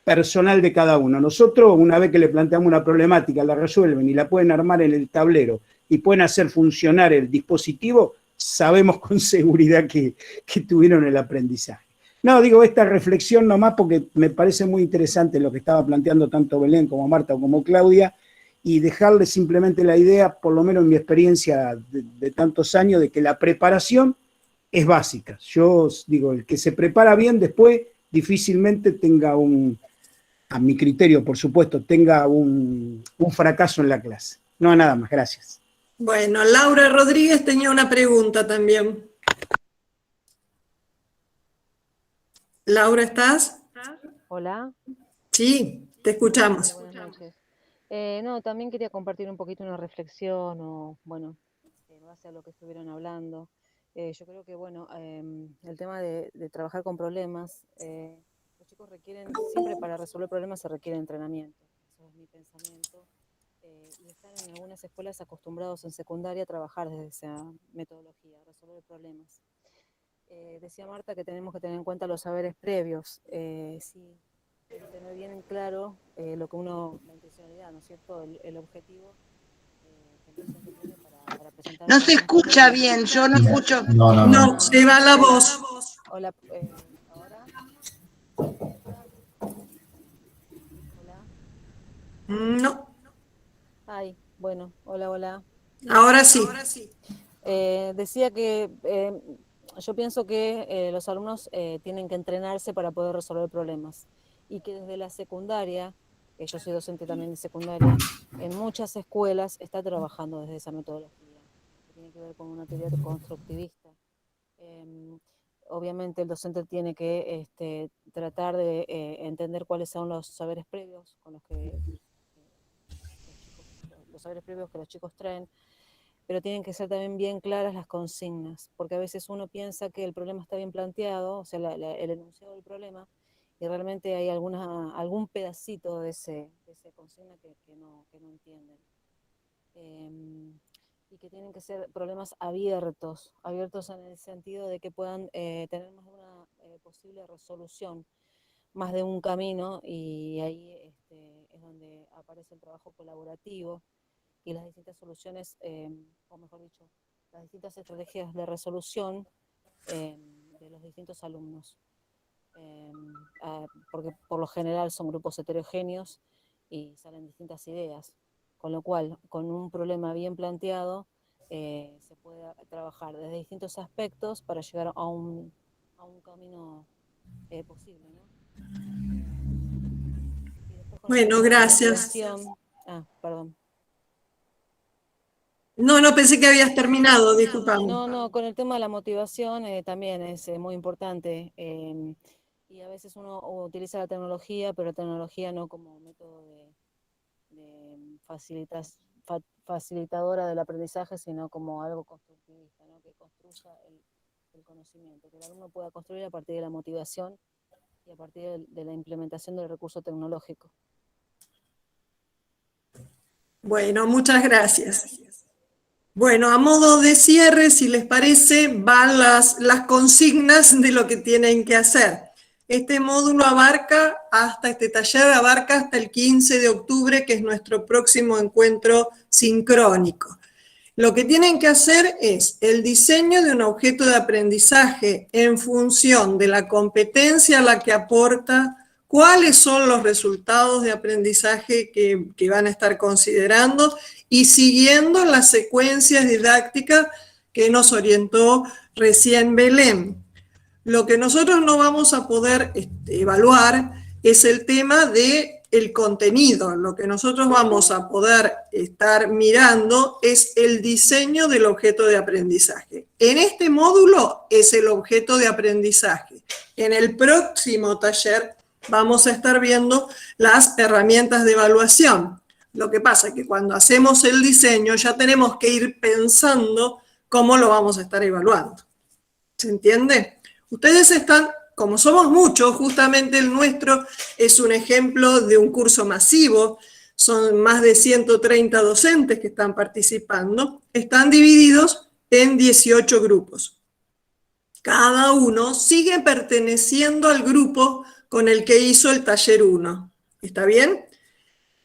personal de cada uno. Nosotros, una vez que le planteamos una problemática, la resuelven y la pueden armar en el tablero y pueden hacer funcionar el dispositivo, sabemos con seguridad que tuvieron el aprendizaje. No, digo esta reflexión nomás porque me parece muy interesante lo que estaba planteando tanto Belén como Marta o como Claudia, y dejarle simplemente la idea, por lo menos en mi experiencia de tantos años, de que la preparación es básica. Yo digo, el que se prepara bien después difícilmente tenga a mi criterio, por supuesto, tenga un fracaso en la clase. No, nada más, gracias. Bueno, Laura Rodríguez tenía una pregunta también. Laura, ¿estás? Hola. Sí, te escuchamos. Buenas noches. No, también quería compartir un poquito una reflexión o, bueno, en base a lo que estuvieron hablando. Yo creo que, bueno, el tema de trabajar con problemas, los chicos requieren, siempre para resolver problemas se requiere entrenamiento. Eso es mi pensamiento. Y están en algunas escuelas acostumbrados en secundaria a trabajar desde esa metodología, a resolver problemas. Decía Marta que tenemos que tener en cuenta los saberes previos. Sí, hay que tener bien en claro lo que la intencionalidad, ¿no es cierto? El objetivo que el docente tiene para presentar. No se escucha bien, yo no escucho. No, se va la voz. Hola, ¿ahora? Hola. No. Ay, bueno, hola. Ahora sí. Decía que yo pienso que los alumnos tienen que entrenarse para poder resolver problemas y que desde la secundaria, yo soy docente también de secundaria, en muchas escuelas está trabajando desde esa metodología, que tiene que ver con una teoría constructivista. Obviamente el docente tiene que tratar de entender cuáles son los saberes previos con los que los saberes previos que los chicos traen, pero tienen que ser también bien claras las consignas, porque a veces uno piensa que el problema está bien planteado, o sea, el enunciado del problema, y realmente hay algún pedacito de esa consigna que no entienden. Y que tienen que ser problemas abiertos en el sentido de que puedan tener más de una posible resolución, más de un camino, y ahí es donde aparece el trabajo colaborativo y las distintas soluciones, o mejor dicho, las distintas estrategias de resolución de los distintos alumnos. Porque por lo general son grupos heterogéneos y salen distintas ideas, con lo cual, con un problema bien planteado, se puede trabajar desde distintos aspectos para llegar a un camino posible, ¿no? Y después con Bueno, gracias. Perdón. No, pensé que habías terminado, disculpame. No, con el tema de la motivación también es muy importante. Y a veces uno utiliza la tecnología, pero la tecnología no como método de facilitadora del aprendizaje, sino como algo constructivista, ¿no? Que construya el conocimiento, que el alumno pueda construir a partir de la motivación y a partir de la implementación del recurso tecnológico. Bueno, muchas gracias. Bueno, a modo de cierre, si les parece, van las consignas de lo que tienen que hacer. Este módulo este taller abarca hasta el 15 de octubre, que es nuestro próximo encuentro sincrónico. Lo que tienen que hacer es el diseño de un objeto de aprendizaje en función de la competencia a la que aporta, cuáles son los resultados de aprendizaje que van a estar considerando y siguiendo las secuencias didácticas que nos orientó recién Belén. Lo que nosotros no vamos a poder evaluar es el tema del contenido. Lo que nosotros vamos a poder estar mirando es el diseño del objeto de aprendizaje. En este módulo es el objeto de aprendizaje. En el próximo taller vamos a estar viendo las herramientas de evaluación. Lo que pasa es que cuando hacemos el diseño ya tenemos que ir pensando cómo lo vamos a estar evaluando. ¿Se entiende? Ustedes están, como somos muchos, justamente el nuestro es un ejemplo de un curso masivo, son más de 130 docentes que están participando, están divididos en 18 grupos. Cada uno sigue perteneciendo al grupo con el que hizo el taller 1. ¿Está bien?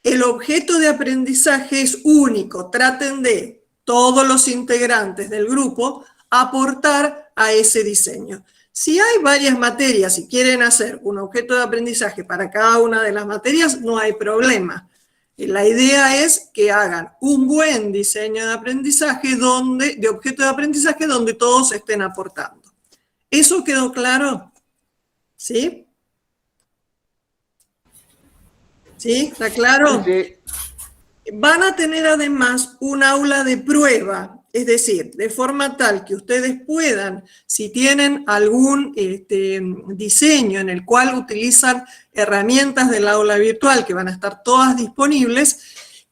El objeto de aprendizaje es único. Traten de, todos los integrantes del grupo, aportar a ese diseño. Si hay varias materias y quieren hacer un objeto de aprendizaje para cada una de las materias, no hay problema. La idea es que hagan un buen diseño de aprendizaje, de objeto de aprendizaje donde todos estén aportando. ¿Eso quedó claro? ¿Sí? ¿Sí? ¿Está claro? Sí. Van a tener además un aula de prueba, es decir, de forma tal que ustedes puedan, si tienen algún diseño en el cual utilizan herramientas del aula virtual, que van a estar todas disponibles,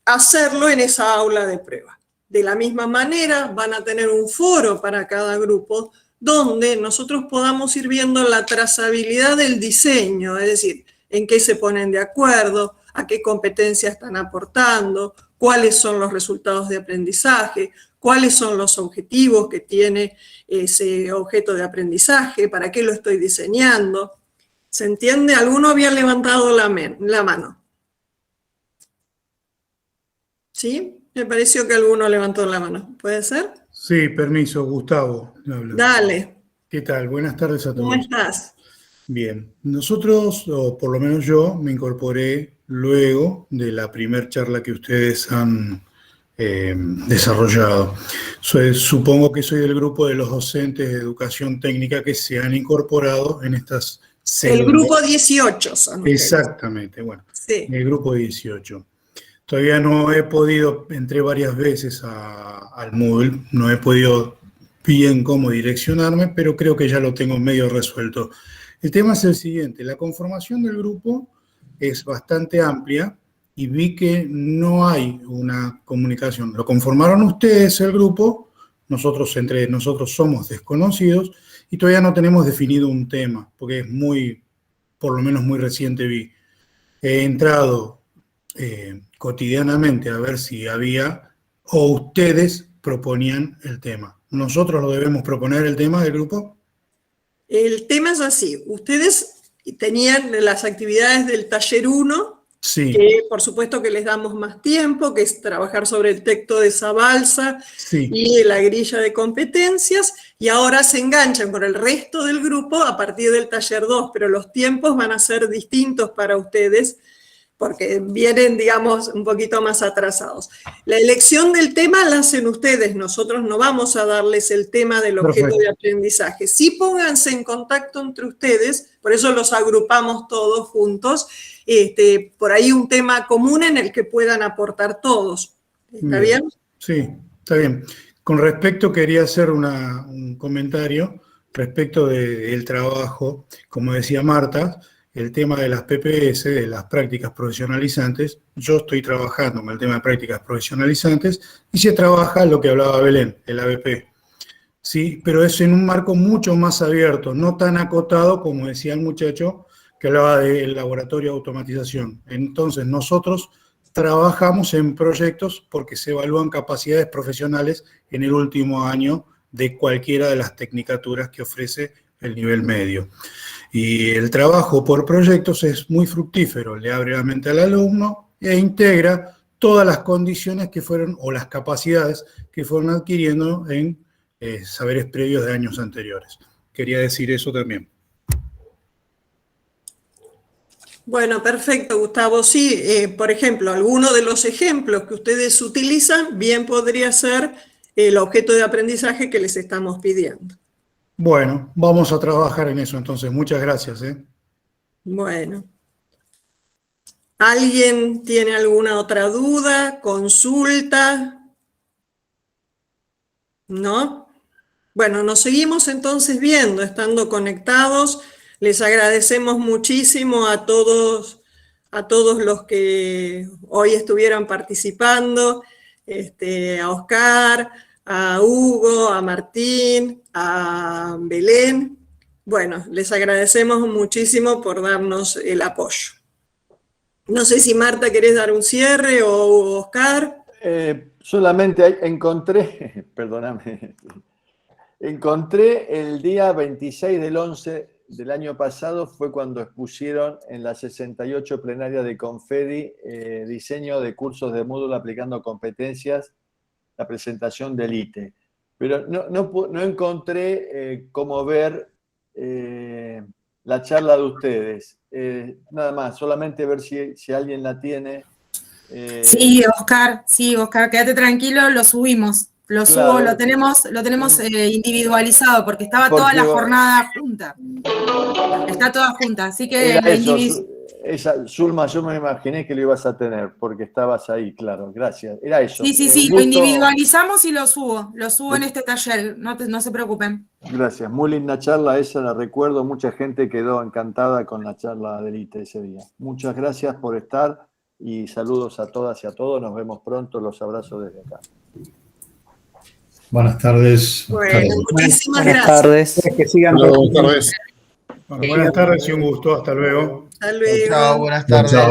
hacerlo en esa aula de prueba. De la misma manera, van a tener un foro para cada grupo, donde nosotros podamos ir viendo la trazabilidad del diseño, es decir, en qué se ponen de acuerdo, a qué competencias están aportando, cuáles son los resultados de aprendizaje, cuáles son los objetivos que tiene ese objeto de aprendizaje, para qué lo estoy diseñando. ¿Se entiende? ¿Alguno había levantado la mano? ¿Sí? Me pareció que alguno levantó la mano. ¿Puede ser? Sí, permiso, Gustavo. Dale. ¿Qué tal? Buenas tardes a todos. ¿Cómo estás? Bien, nosotros, o por lo menos yo, me incorporé luego de la primera charla que ustedes han desarrollado. Supongo que soy del grupo de los docentes de educación técnica que se han incorporado en estas series. El grupo 18 son ustedes. Exactamente, bueno, sí. El grupo 18. Todavía no he podido, entré varias veces al Moodle, no he podido bien cómo direccionarme, pero creo que ya lo tengo medio resuelto. El tema es el siguiente, la conformación del grupo es bastante amplia y vi que no hay una comunicación. Lo conformaron ustedes, el grupo, entre nosotros somos desconocidos y todavía no tenemos definido un tema, porque es por lo menos muy reciente vi. He entrado cotidianamente a ver si había, o ustedes proponían el tema. ¿Nosotros lo debemos proponer el tema del grupo? El tema es así, ustedes tenían las actividades del taller 1, sí, que por supuesto que les damos más tiempo, que es trabajar sobre el texto de Zabalza, sí, y la grilla de competencias, y ahora se enganchan con el resto del grupo a partir del taller 2, pero los tiempos van a ser distintos para ustedes, porque vienen, digamos, un poquito más atrasados. La elección del tema la hacen ustedes, nosotros no vamos a darles el tema del objeto de aprendizaje. Sí, pónganse en contacto entre ustedes, por eso los agrupamos todos juntos, por ahí un tema común en el que puedan aportar todos. ¿Está bien? Sí, está bien. Con respecto, quería hacer un comentario respecto del trabajo, como decía Marta, el tema de las PPS, de las prácticas profesionalizantes. Yo estoy trabajando con el tema de prácticas profesionalizantes y se trabaja lo que hablaba Belén, el ABP. ¿Sí? Pero es en un marco mucho más abierto, no tan acotado como decía el muchacho que hablaba del laboratorio de automatización. Entonces nosotros trabajamos en proyectos porque se evalúan capacidades profesionales en el último año de cualquiera de las tecnicaturas que ofrece el nivel medio. Y el trabajo por proyectos es muy fructífero, le abre la mente al alumno e integra todas las condiciones que fueron, o las capacidades que fueron adquiriendo en saberes previos de años anteriores. Quería decir eso también. Bueno, perfecto, Gustavo. Sí, por ejemplo, alguno de los ejemplos que ustedes utilizan bien podría ser el objeto de aprendizaje que les estamos pidiendo. Bueno, vamos a trabajar en eso entonces. Muchas gracias. Bueno. ¿Alguien tiene alguna otra duda, consulta? ¿No? Bueno, nos seguimos entonces viendo, estando conectados. Les agradecemos muchísimo a todos los que hoy estuvieron participando, a Oscar, a Hugo, a Martín, a Belén. Bueno, les agradecemos muchísimo por darnos el apoyo. No sé si Marta querés dar un cierre o Oscar. Solamente encontré, perdóname, encontré el día 26 del 11 del año pasado, fue cuando expusieron en la 68 plenaria de Confedi diseño de cursos de módulo aplicando competencias, la presentación del ITE. Pero no encontré cómo ver la charla de ustedes. Nada más, solamente ver si alguien la tiene. Sí, Oscar, quédate tranquilo, lo subimos. Lo subo, lo tenemos individualizado, porque estaba toda la jornada junta. Está toda junta, así que era eso, Zulma, yo me imaginé que lo ibas a tener, porque estabas ahí, claro, gracias. Era eso. Sí, lo individualizamos y lo subo en este taller, no se preocupen. Gracias, muy linda charla esa, la recuerdo, mucha gente quedó encantada con la charla del ITE ese día. Muchas gracias por estar y saludos a todas y a todos, nos vemos pronto, los abrazo desde acá. Buenas tardes. Bueno, muchísimas buenas gracias. Tardes. Que sigan Buenas tardes y un gusto. Hasta luego. Hasta luego. Chao, buenas tardes.